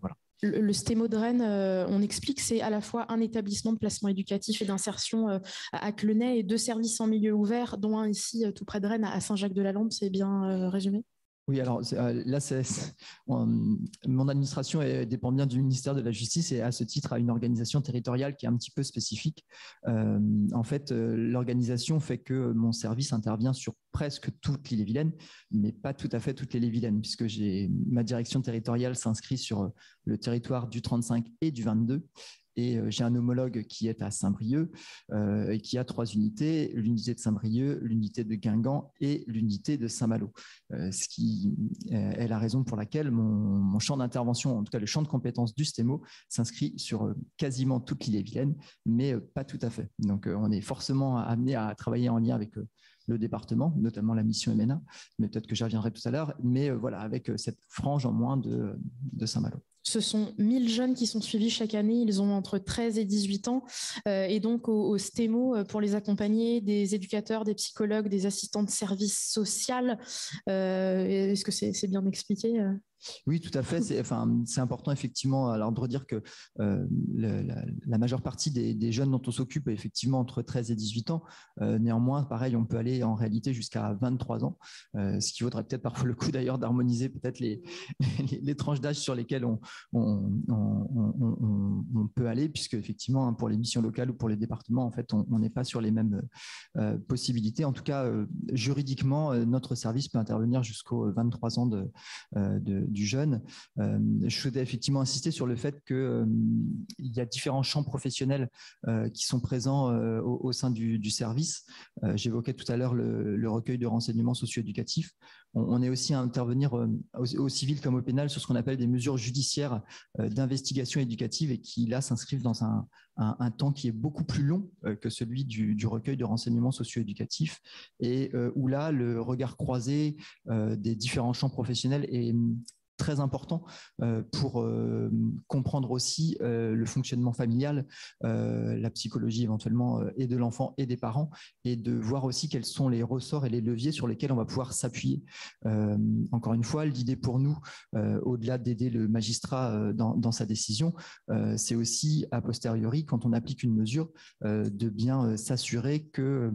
Voilà. Le STEMO de Rennes, on explique, c'est à la fois un établissement de placement éducatif et d'insertion à Clenay et 2 services en milieu ouvert, dont un ici tout près de Rennes à Saint-Jacques-de-la-Lampe, c'est bien résumé? Oui, alors là, mon administration dépend bien du ministère de la Justice et à ce titre a une organisation territoriale qui est un petit peu spécifique. En fait, l'organisation fait que mon service intervient sur presque toute l'Ille-et-Vilaine, mais pas tout à fait toute l'Ille-et-Vilaine, puisque ma direction territoriale s'inscrit sur le territoire du 35 et du 22. Et j'ai un homologue qui est à Saint-Brieuc et qui a 3 unités, l'unité de Saint-Brieuc, l'unité de Guingamp et l'unité de Saint-Malo. Ce qui est la raison pour laquelle mon champ d'intervention, en tout cas le champ de compétences du STEMO, s'inscrit sur quasiment toute l'Ille-et-Vilaine, mais pas tout à fait. Donc on est forcément amené à travailler en lien avec le département, notamment la mission MNA, mais peut-être que j'y reviendrai tout à l'heure, mais voilà, avec cette frange en moins de Saint-Malo. Ce sont 1000 jeunes qui sont suivis chaque année. Ils ont entre 13 et 18 ans. Et donc, au STEMO, pour les accompagner, des éducateurs, des psychologues, des assistants de service social. Est-ce que c'est bien expliqué? Oui, tout à fait. C'est important effectivement alors de redire que la majeure partie des jeunes dont on s'occupe est effectivement entre 13 et 18 ans. Néanmoins, pareil, on peut aller en réalité jusqu'à 23 ans, ce qui vaudrait peut-être parfois le coup d'ailleurs d'harmoniser peut-être les tranches d'âge sur lesquelles on peut aller, puisque effectivement pour les missions locales ou pour les départements, en fait, on n'est pas sur les mêmes possibilités. En tout cas, juridiquement, notre service peut intervenir jusqu'aux 23 ans du jeune. Je souhaitais effectivement insister sur le fait qu'il y a différents champs professionnels qui sont présents au sein du service. J'évoquais tout à l'heure le recueil de renseignements socio-éducatifs. On est aussi à intervenir au civil comme au pénal sur ce qu'on appelle des mesures judiciaires d'investigation éducative et qui là s'inscrivent dans un temps qui est beaucoup plus long que celui du recueil de renseignements socio-éducatifs et où là le regard croisé des différents champs professionnels est très important pour comprendre aussi le fonctionnement familial, la psychologie éventuellement et de l'enfant et des parents, et de voir aussi quels sont les ressorts et les leviers sur lesquels on va pouvoir s'appuyer. Encore une fois, l'idée pour nous, au-delà d'aider le magistrat dans sa décision, c'est aussi a posteriori, quand on applique une mesure, de bien s'assurer qu'il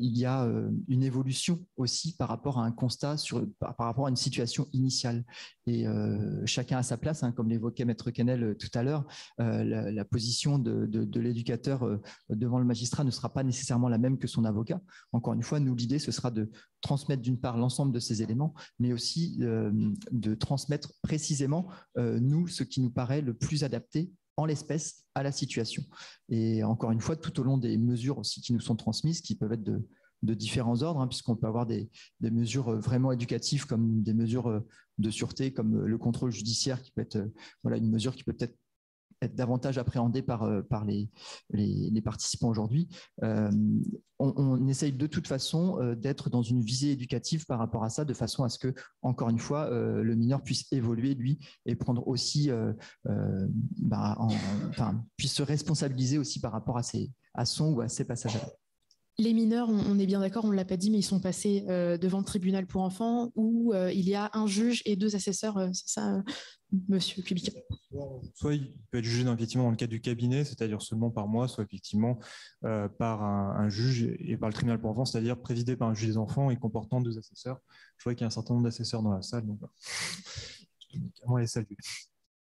y a une évolution aussi par rapport à un constat, par rapport à une situation initiale. Et chacun à sa place, comme l'évoquait Maître Quesnel tout à l'heure, la position de l'éducateur devant le magistrat ne sera pas nécessairement la même que son avocat. Encore une fois, nous, l'idée, ce sera de transmettre d'une part l'ensemble de ces éléments, mais aussi de transmettre précisément, nous, ce qui nous paraît le plus adapté en l'espèce à la situation. Et encore une fois, tout au long des mesures aussi qui nous sont transmises, qui peuvent être de différents ordres, puisqu'on peut avoir des mesures vraiment éducatives comme des mesures de sûreté, comme le contrôle judiciaire, qui peut être une mesure qui peut peut-être être davantage appréhendée par les participants aujourd'hui. On essaye de toute façon d'être dans une visée éducative par rapport à ça, de façon à ce que, encore une fois, le mineur puisse évoluer, lui, et prendre aussi, puisse se responsabiliser aussi par rapport à son ou à ses passages à l'acte. Les mineurs, on est bien d'accord, on ne l'a pas dit, mais ils sont passés devant le tribunal pour enfants où il y a un juge et 2 assesseurs, c'est ça, monsieur Kubica? Soit il peut être jugé effectivement dans le cadre du cabinet, c'est-à-dire seulement par moi, soit effectivement par un juge et par le tribunal pour enfants, c'est-à-dire présidé par un juge des enfants et comportant 2 assesseurs. Je vois qu'il y a un certain nombre d'assesseurs dans la salle, donc je les salue.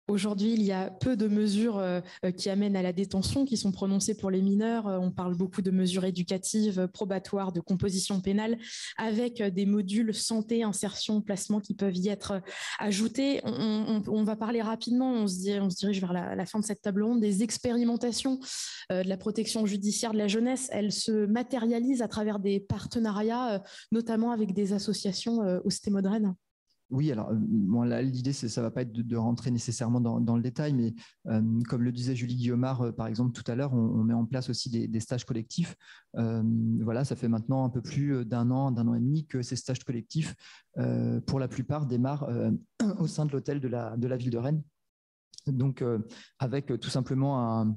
Aujourd'hui, il y a peu de mesures qui amènent à la détention qui sont prononcées pour les mineurs. On parle beaucoup de mesures éducatives, probatoires, de composition pénale, avec des modules santé, insertion, placement qui peuvent y être ajoutés. On va parler rapidement, on se dirige vers la fin de cette table ronde, des expérimentations de la protection judiciaire de la jeunesse. Elles se matérialisent à travers des partenariats, notamment avec des associations au STEMO de Rennes. Oui, alors bon, là, l'idée, ça ne va pas être de rentrer nécessairement dans le détail, mais comme le disait Julie Guillaumard, par exemple, tout à l'heure, on met en place aussi des stages collectifs. Voilà, ça fait maintenant un peu plus d'un an et demi que ces stages collectifs, pour la plupart, démarrent au sein de l'hôtel de la ville de Rennes. Donc, avec tout simplement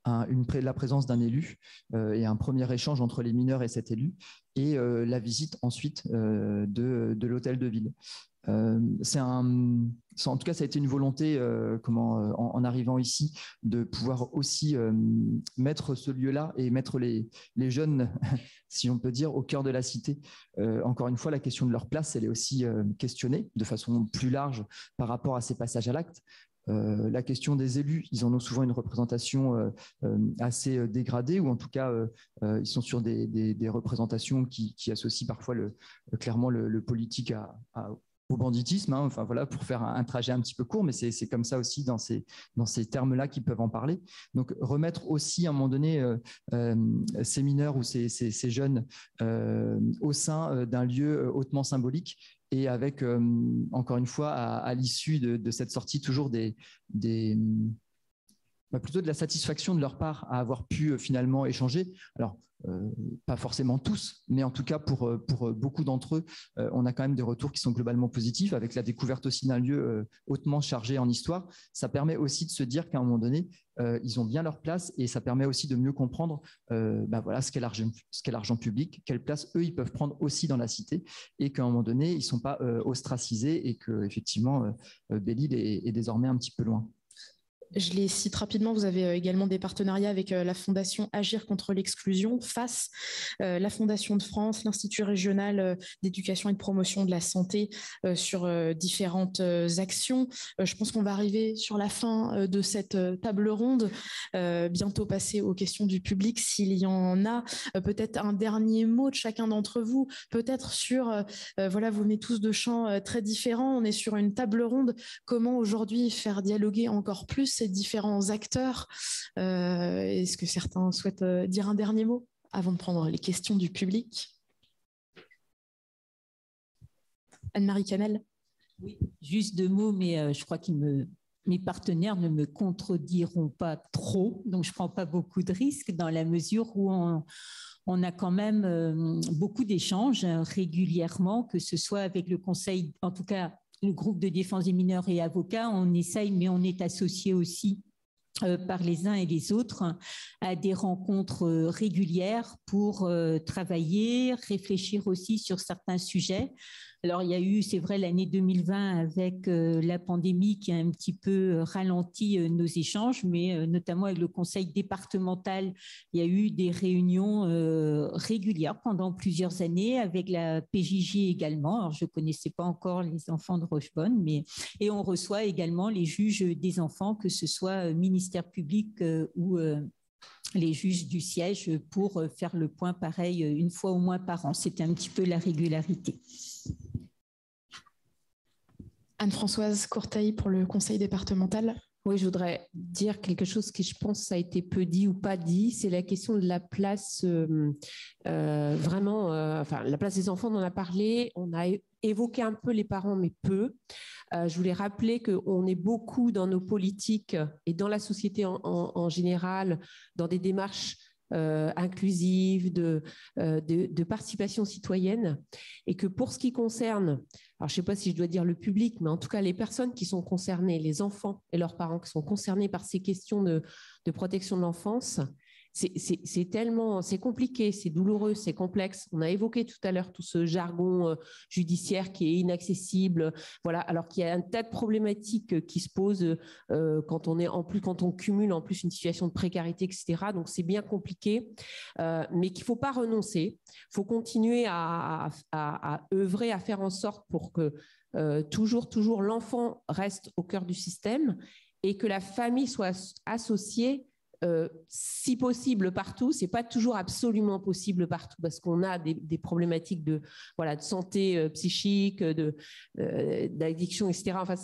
la présence d'un élu et un premier échange entre les mineurs et cet élu, et la visite ensuite de l'hôtel de ville. En tout cas, ça a été une volonté en arrivant ici de pouvoir aussi mettre ce lieu-là et mettre les jeunes, si on peut dire, au cœur de la cité. Encore une fois, la question de leur place, elle est aussi questionnée de façon plus large par rapport à ces passages à l'acte. La question des élus, ils en ont souvent une représentation assez dégradée, ou en tout cas, ils sont sur des représentations qui associent parfois clairement le politique au banditisme, hein, enfin voilà, pour faire un trajet un petit peu court, mais c'est comme ça aussi dans ces termes-là qu'ils peuvent en parler. Donc remettre aussi à un moment donné ces mineurs ou ces jeunes au sein d'un lieu hautement symbolique, et avec encore une fois à l'issue de cette sortie toujours plutôt de la satisfaction de leur part à avoir pu finalement échanger. Alors, pas forcément tous, mais en tout cas pour beaucoup d'entre eux, on a quand même des retours qui sont globalement positifs, avec la découverte aussi d'un lieu hautement chargé en histoire. Ça permet aussi de se dire qu'à un moment donné, ils ont bien leur place, et ça permet aussi de mieux comprendre voilà, ce qu'est l'argent public, quelle place eux, ils peuvent prendre aussi dans la cité, et qu'à un moment donné, ils ne sont pas ostracisés, et qu'effectivement, Belle-Île est désormais un petit peu loin. Je les cite rapidement. Vous avez également des partenariats avec la Fondation Agir contre l'exclusion, FACE, la Fondation de France, l'Institut régional d'éducation et de promotion de la santé sur différentes actions. Je pense qu'on va arriver sur la fin de cette table ronde, bientôt passer aux questions du public s'il y en a. Peut-être un dernier mot de chacun d'entre vous, peut-être sur, voilà, vous venez tous de champs très différents, on est sur une table ronde. Comment aujourd'hui faire dialoguer encore plus ces différents acteurs? Est-ce que certains souhaitent dire un dernier mot avant de prendre les questions du public? Anne-Marie Canel. Oui, juste 2 mots, mais je crois que mes partenaires ne me contrediront pas trop, donc je ne prends pas beaucoup de risques, dans la mesure où on a quand même beaucoup d'échanges régulièrement, que ce soit avec le conseil, en tout cas le groupe de défense des mineurs et avocats, on essaye, mais on est associé aussi par les uns et les autres à des rencontres régulières pour travailler, réfléchir aussi sur certains sujets. Alors, il y a eu, c'est vrai, l'année 2020 avec la pandémie qui a un petit peu ralenti nos échanges, mais notamment avec le conseil départemental, il y a eu des réunions régulières pendant plusieurs années, avec la PJJ également. Alors, je ne connaissais pas encore les enfants de Rochebonne, et on reçoit également les juges des enfants, que ce soit ministère public ou les juges du siège, pour faire le point pareil une fois au moins par an. C'était un petit peu la régularité. Anne-Françoise Courteil pour le conseil départemental. Oui, je voudrais dire quelque chose qui, je pense, a été peu dit ou pas dit. C'est la question de la place, enfin, la place des enfants, on en a parlé. On a évoqué un peu les parents, mais peu. Je voulais rappeler qu'on est beaucoup dans nos politiques et dans la société en général, dans des démarches inclusive, de participation citoyenne, et que pour ce qui concerne, alors je ne sais pas si je dois dire le public, mais en tout cas les personnes qui sont concernées, les enfants et leurs parents qui sont concernés par ces questions de protection de l'enfance, c'est compliqué, c'est douloureux, c'est complexe. On a évoqué tout à l'heure tout ce jargon judiciaire qui est inaccessible, voilà, alors qu'il y a un tas de problématiques qui se posent quand on cumule en plus une situation de précarité, etc. Donc c'est bien compliqué, mais qu'il ne faut pas renoncer. Il faut continuer à œuvrer, à faire en sorte pour que toujours l'enfant reste au cœur du système, et que la famille soit associée si possible partout. C'est pas toujours absolument possible partout parce qu'on a des problématiques de santé psychique, d'addiction, etc. Enfin,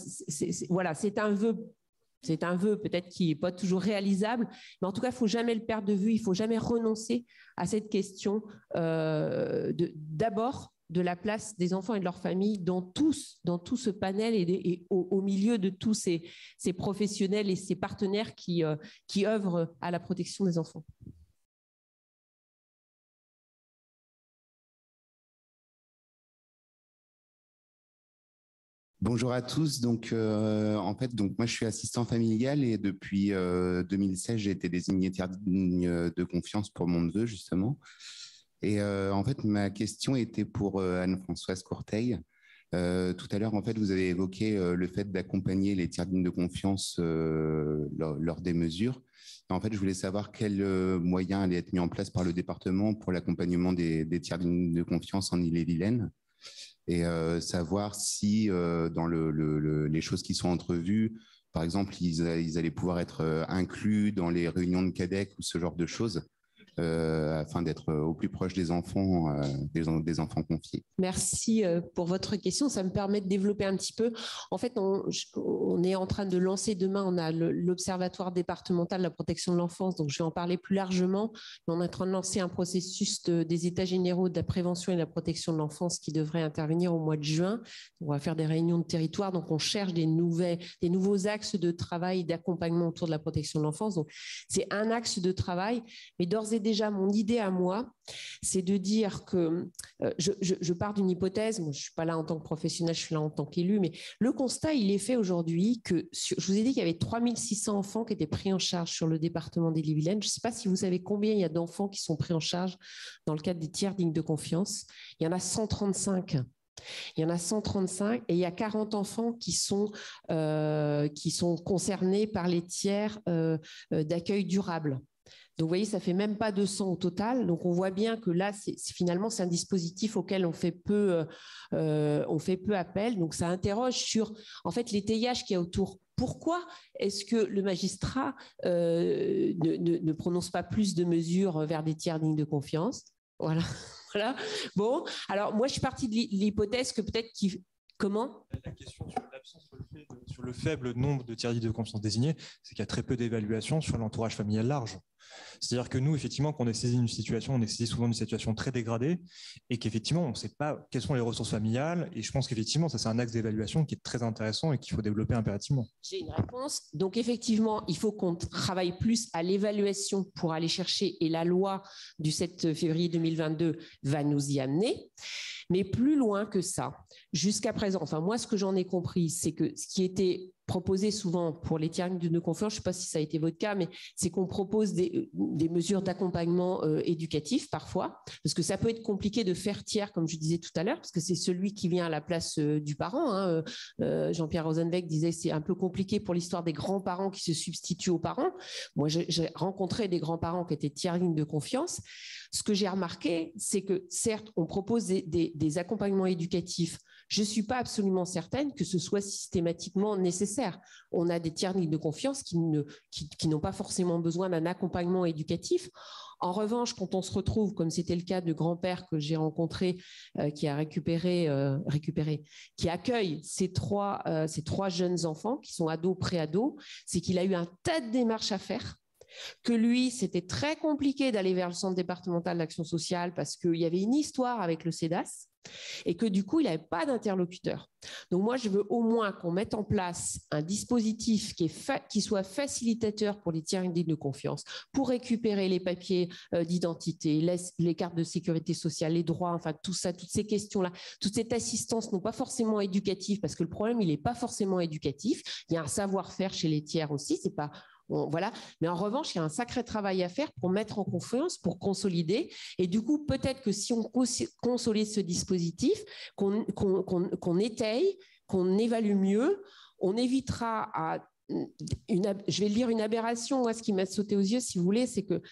voilà, c'est un vœu. C'est un vœu peut-être qui n'est pas toujours réalisable, mais en tout cas, il ne faut jamais le perdre de vue, il ne faut jamais renoncer à cette question d'abord de la place des enfants et de leurs familles dans tout ce panel et au milieu de tous ces professionnels et ces partenaires qui œuvrent à la protection des enfants. Bonjour à tous. Donc, moi, je suis assistant familial et depuis 2016, j'ai été désigné tiers digne de confiance pour mon neveu, justement. Et en fait, ma question était pour Anne-Françoise Courteil. Tout à l'heure, en fait, vous avez évoqué le fait d'accompagner les tiers dignes de confiance lors des mesures. Et en fait, je voulais savoir quels moyens allaient être mis en place par le département pour l'accompagnement des tiers dignes de confiance en Ille-et-Vilaine. Et savoir si dans les choses qui sont entrevues, par exemple, ils allaient pouvoir être inclus dans les réunions de CADEC ou ce genre de choses, afin d'être au plus proche des enfants, des enfants confiés. Merci pour votre question. Ça me permet de développer un petit peu. En fait, on est en train de lancer demain, on a l'Observatoire départemental de la protection de l'enfance, donc je vais en parler plus largement. Mais on est en train de lancer un processus des états généraux de la prévention et de la protection de l'enfance qui devrait intervenir au mois de juin. On va faire des réunions de territoire, donc on cherche des nouveaux axes de travail, d'accompagnement autour de la protection de l'enfance. Donc c'est un axe de travail, mais d'ores et déjà, mon idée à moi, c'est de dire que je pars d'une hypothèse, moi je ne suis pas là en tant que professionnel, je suis là en tant qu'élu, mais le constat, il est fait aujourd'hui que, je vous ai dit qu'il y avait 3600 enfants qui étaient pris en charge sur le département d'Ille-et-Vilaine. Je ne sais pas si vous savez combien il y a d'enfants qui sont pris en charge dans le cadre des tiers dignes de confiance. Il y en a 135. Il y en a 135 et il y a 40 enfants qui sont concernés par les tiers d'accueil durable. Donc, vous voyez, ça ne fait même pas 200 au total. Donc, on voit bien que là, finalement, c'est un dispositif auquel on fait peu appel. Donc, ça interroge sur, en fait, l'étayage qu'il y a autour. Pourquoi est-ce que le magistrat ne prononce pas plus de mesures vers des tiers dignes de confiance? Voilà. Voilà. Bon, alors, moi, je suis partie de l'hypothèse que peut-être qu'il... Comment ? La question sur l'absence, sur le faible nombre de tiers dignes de confiance désignés, c'est qu'il y a très peu d'évaluation sur l'entourage familial large. C'est-à-dire que nous, effectivement, quand on est saisi d'une situation, on est saisi souvent d'une situation très dégradée et qu'effectivement, on ne sait pas quelles sont les ressources familiales. Et je pense qu'effectivement, ça, c'est un axe d'évaluation qui est très intéressant et qu'il faut développer impérativement. J'ai une réponse. Donc, effectivement, il faut qu'on travaille plus à l'évaluation pour aller chercher, et la loi du 7 février 2022 va nous y amener. Mais plus loin que ça, jusqu'à présent, enfin moi, ce que j'en ai compris, c'est que ce qui était proposé souvent pour les tiers dignes de confiance, je ne sais pas si ça a été votre cas, mais c'est qu'on propose des mesures d'accompagnement éducatif parfois, parce que ça peut être compliqué de faire tiers, comme je disais tout à l'heure, parce que c'est celui qui vient à la place du parent. Hein. Jean-Pierre Rosenweg disait que c'est un peu compliqué pour l'histoire des grands-parents qui se substituent aux parents. Moi, j'ai rencontré des grands-parents qui étaient tiers dignes de confiance. Ce que j'ai remarqué, c'est que certes, on propose des accompagnements éducatifs. Je ne suis pas absolument certaine que ce soit systématiquement nécessaire. On a des tiers dignes de confiance qui n'ont pas forcément besoin d'un accompagnement éducatif. En revanche, quand on se retrouve, comme c'était le cas de grand-père que j'ai rencontré, qui a qui accueille ces trois jeunes enfants qui sont ados, pré-ados, c'est qu'il a eu un tas de démarches à faire, que lui, c'était très compliqué d'aller vers le centre départemental d'action sociale parce qu'il y avait une histoire avec le CEDAS et que du coup, il n'avait pas d'interlocuteur. Donc moi, je veux au moins qu'on mette en place un dispositif qui soit facilitateur pour les tiers dignes de confiance, pour récupérer les papiers d'identité, les cartes de sécurité sociale, les droits, enfin tout ça, toutes ces questions-là, toute cette assistance non pas forcément éducative, parce que le problème, il n'est pas forcément éducatif. Il y a un savoir-faire chez les tiers aussi, c'est pas... Voilà. Mais en revanche, il y a un sacré travail à faire pour mettre en confiance, pour consolider. Et du coup, peut-être que si on consolide ce dispositif, qu'on étaye, qu'on évalue mieux, on évitera je vais lire une aberration. Moi, ce qui m'a sauté aux yeux, si vous voulez, c'est que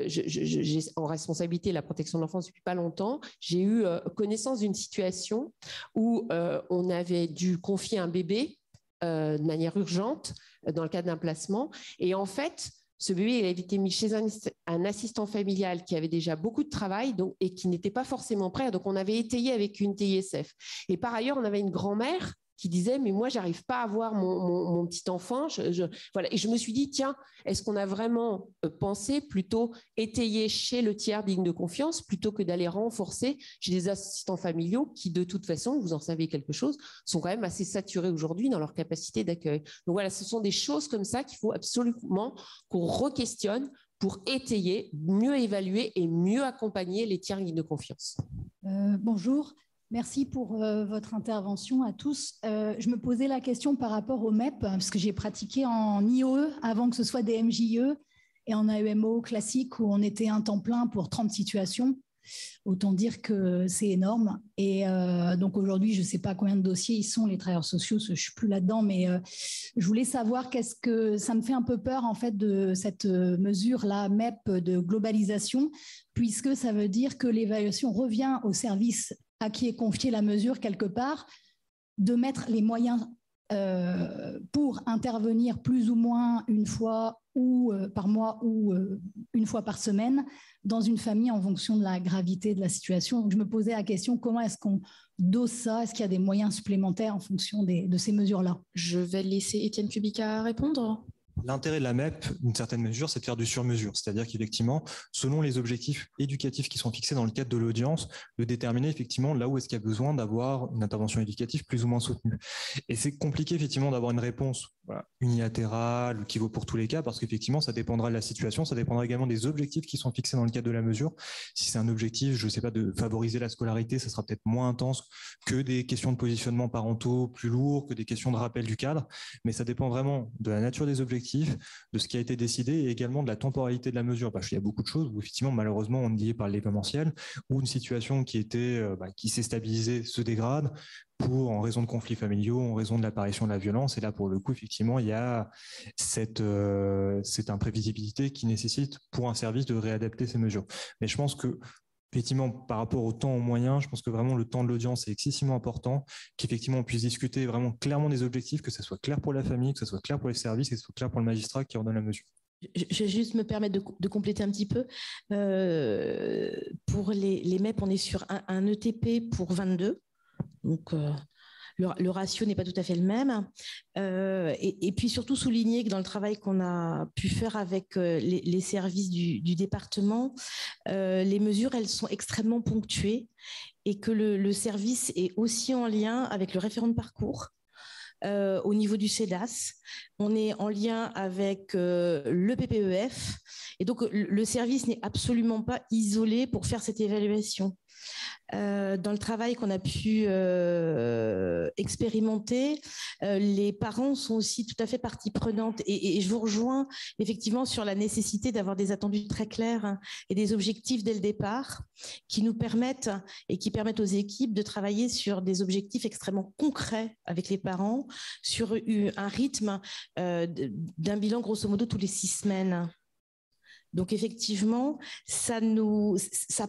j'ai en responsabilité la protection de l'enfance depuis pas longtemps. J'ai eu connaissance d'une situation où on avait dû confier un bébé de manière urgente dans le cadre d'un placement. Et en fait, ce bébé, il avait été mis chez un assistant familial qui avait déjà beaucoup de travail et qui n'était pas forcément prêt. Donc, on avait étayé avec une TISF. Et par ailleurs, on avait une grand-mère qui disait « mais moi, j'arrive pas à voir mon petit enfant ». Voilà. Et je me suis dit « tiens, est-ce qu'on a vraiment pensé plutôt étayer chez le tiers digne de confiance plutôt que d'aller renforcer chez des assistants familiaux qui, de toute façon, vous en savez quelque chose, sont quand même assez saturés aujourd'hui dans leur capacité d'accueil ». Donc voilà, ce sont des choses comme ça qu'il faut absolument qu'on re-questionne pour étayer, mieux évaluer et mieux accompagner les tiers dignes de confiance. Bonjour. Merci pour votre intervention à tous. Je me posais la question par rapport au MEP, parce que j'ai pratiqué en IOE avant que ce soit des MJE et en AEMO classique où on était un temps plein pour 30 situations. Autant dire que c'est énorme. Et donc aujourd'hui, je ne sais pas combien de dossiers ils sont, les travailleurs sociaux, je ne suis plus là-dedans, mais je voulais savoir ça me fait un peu peur en fait de cette mesure-là, MEP de globalisation, puisque ça veut dire que l'évaluation revient au service à qui est confiée la mesure quelque part, de mettre les moyens pour intervenir plus ou moins une fois ou par mois ou une fois par semaine dans une famille en fonction de la gravité de la situation. Donc, je me posais la question, comment est-ce qu'on dose ça? Est-ce qu'il y a des moyens supplémentaires en fonction de ces mesures-là? Je vais laisser Étienne Kubica répondre. L'intérêt de la MEP, d'une certaine mesure, c'est de faire du sur-mesure. C'est-à-dire qu'effectivement, selon les objectifs éducatifs qui sont fixés dans le cadre de l'audience, de déterminer effectivement là où est-ce qu'il y a besoin d'avoir une intervention éducative plus ou moins soutenue. Et c'est compliqué effectivement d'avoir une réponse unilatérale qui vaut pour tous les cas, parce qu'effectivement, ça dépendra de la situation, ça dépendra également des objectifs qui sont fixés dans le cadre de la mesure. Si c'est un objectif, je ne sais pas, de favoriser la scolarité, ça sera peut-être moins intense que des questions de positionnement parentaux plus lourds, que des questions de rappel du cadre, mais ça dépend vraiment de la nature des objectifs, de ce qui a été décidé et également de la temporalité de la mesure. Parce qu'il y a beaucoup de choses où effectivement, malheureusement, on est lié par l'événementiel, où une situation qui s'est stabilisée se dégrade en raison de conflits familiaux, en raison de l'apparition de la violence. Et là, pour le coup, effectivement, il y a cette imprévisibilité qui nécessite pour un service de réadapter ces mesures. Mais je pense que effectivement, par rapport au temps, aux moyens, je pense que vraiment le temps de l'audience est excessivement important, qu'effectivement on puisse discuter vraiment clairement des objectifs, que ça soit clair pour la famille, que ça soit clair pour les services, et que ce soit clair pour le magistrat qui ordonne la mesure. Je vais juste me permettre de compléter un petit peu. Pour les MEP, on est sur un ETP pour 22. Donc, le ratio n'est pas tout à fait le même. Et puis surtout souligner que dans le travail qu'on a pu faire avec les services du département, les mesures, elles sont extrêmement ponctuées et que le service est aussi en lien avec le référent de parcours. Au niveau du CEDAS, on est en lien avec le PPEF et donc le service n'est absolument pas isolé pour faire cette évaluation. Dans le travail qu'on a pu expérimenter, les parents sont aussi tout à fait partie prenante et je vous rejoins effectivement sur la nécessité d'avoir des attendus très clairs et des objectifs dès le départ qui nous permettent et qui permettent aux équipes de travailler sur des objectifs extrêmement concrets avec les parents sur un rythme d'un bilan grosso modo tous les 6 semaines. Donc effectivement, ça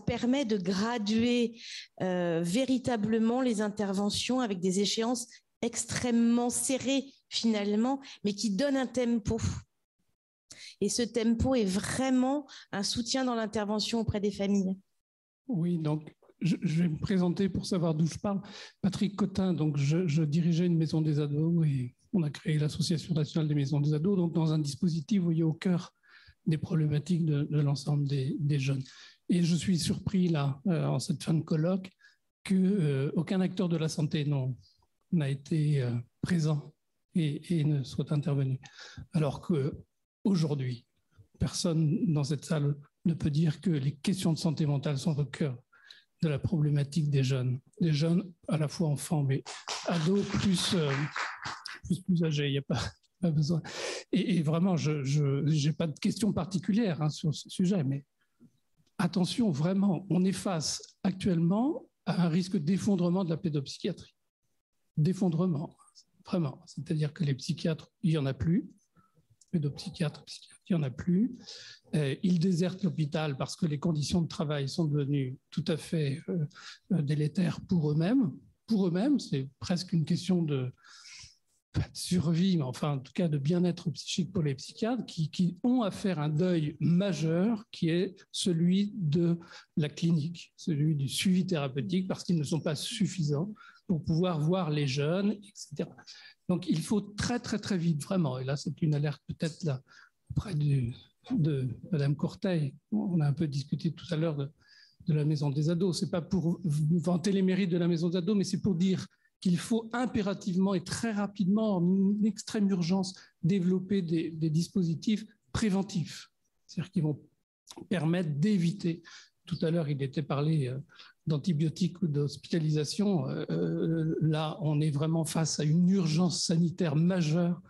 permet de graduer véritablement les interventions avec des échéances extrêmement serrées finalement, mais qui donnent un tempo. Et ce tempo est vraiment un soutien dans l'intervention auprès des familles. Oui, donc je vais me présenter pour savoir d'où je parle. Patrick Cotin, donc je dirigeais une maison des ados et on a créé l'Association nationale des maisons des ados, donc dans un dispositif où il y a au cœur des problématiques de l'ensemble des jeunes. Et je suis surpris, là, en cette fin de colloque, qu'aucun acteur de la santé n'a été présent et ne soit intervenu. Alors qu'aujourd'hui, personne dans cette salle ne peut dire que les questions de santé mentale sont au cœur de la problématique des jeunes à la fois enfants, mais ados plus âgés. Il n'y a pas besoin. Et vraiment, je n'ai pas de questions particulières sur ce sujet, mais attention, vraiment, on est face actuellement à un risque d'effondrement de la pédopsychiatrie. D'effondrement, vraiment. C'est-à-dire que les psychiatres, il n'y en a plus. Pédopsychiatres, il n'y en a plus. Ils désertent l'hôpital parce que les conditions de travail sont devenues tout à fait délétères pour eux-mêmes. Pour eux-mêmes, c'est presque une question pas de survie, mais enfin en tout cas de bien-être psychique pour les psychiatres qui ont à faire un deuil majeur qui est celui de la clinique, celui du suivi thérapeutique, parce qu'ils ne sont pas suffisants pour pouvoir voir les jeunes, etc. Donc il faut très très très vite, vraiment, et là c'est une alerte peut-être là auprès de Madame Courteil, on a un peu discuté tout à l'heure de la maison des ados, c'est pas pour vanter les mérites de la maison des ados, mais c'est pour dire qu'il faut impérativement et très rapidement, en extrême urgence, développer des dispositifs préventifs, c'est-à-dire qui vont permettre d'éviter. Tout à l'heure, il était parlé d'antibiotiques ou d'hospitalisation. Là, on est vraiment face à une urgence sanitaire majeure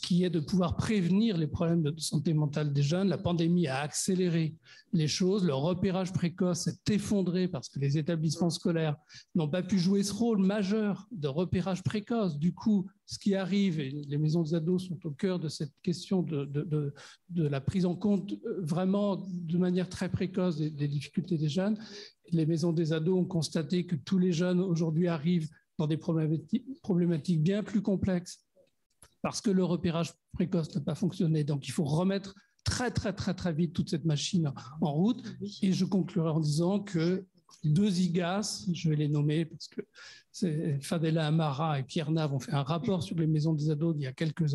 qui est de pouvoir prévenir les problèmes de santé mentale des jeunes. La pandémie a accéléré les choses. Le repérage précoce s'est effondré parce que les établissements scolaires n'ont pas pu jouer ce rôle majeur de repérage précoce. Du coup, ce qui arrive, et les maisons des ados sont au cœur de cette question de la prise en compte vraiment de manière très précoce des difficultés des jeunes. Les maisons des ados ont constaté que tous les jeunes aujourd'hui arrivent dans des problématiques bien plus complexes parce que le repérage précoce n'a pas fonctionné. Donc, il faut remettre très, très, très, très vite toute cette machine en route. Et je conclurai en disant que 2 IGAS, je vais les nommer parce que Fadela Amara et Pierre Nave ont fait un rapport sur les maisons des ados il y a quelques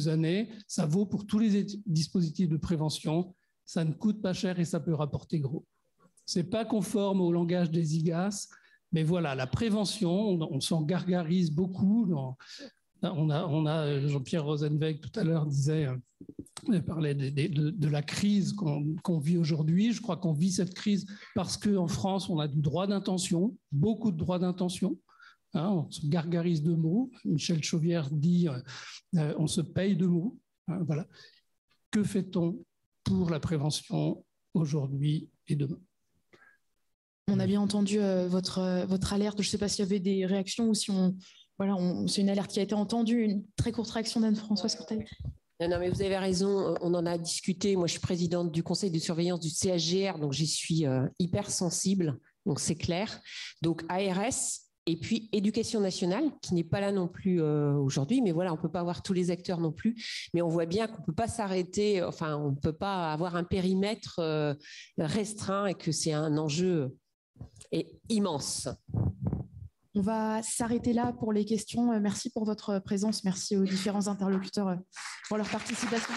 années. Ça vaut pour tous les dispositifs de prévention. Ça ne coûte pas cher et ça peut rapporter gros. Ce n'est pas conforme au langage des IGAS, mais voilà, la prévention, on s'en gargarise beaucoup. On a Jean-Pierre Rosenweg tout à l'heure parlait de la crise qu'on vit aujourd'hui. Je crois qu'on vit cette crise parce qu'en France, on a du droit d'intention, beaucoup de droits d'intention. On se gargarise de mots. Michel Chauvière dit on se paye de mots. Voilà. Que fait-on pour la prévention aujourd'hui et demain? On a bien entendu votre alerte. Je ne sais pas s'il y avait des réactions ou si c'est une alerte qui a été entendue. Une très courte réaction d'Anne-Françoise Courteil. Non, mais vous avez raison, on en a discuté. Moi, je suis présidente du conseil de surveillance du CHGR, donc j'y suis hyper sensible, donc c'est clair. Donc ARS et puis Éducation nationale, qui n'est pas là non plus aujourd'hui, mais voilà, on ne peut pas avoir tous les acteurs non plus. Mais on voit bien qu'on ne peut pas s'arrêter, enfin, on ne peut pas avoir un périmètre restreint et que c'est un enjeu immense. On va s'arrêter là pour les questions. Merci pour votre présence. Merci aux différents interlocuteurs pour leur participation.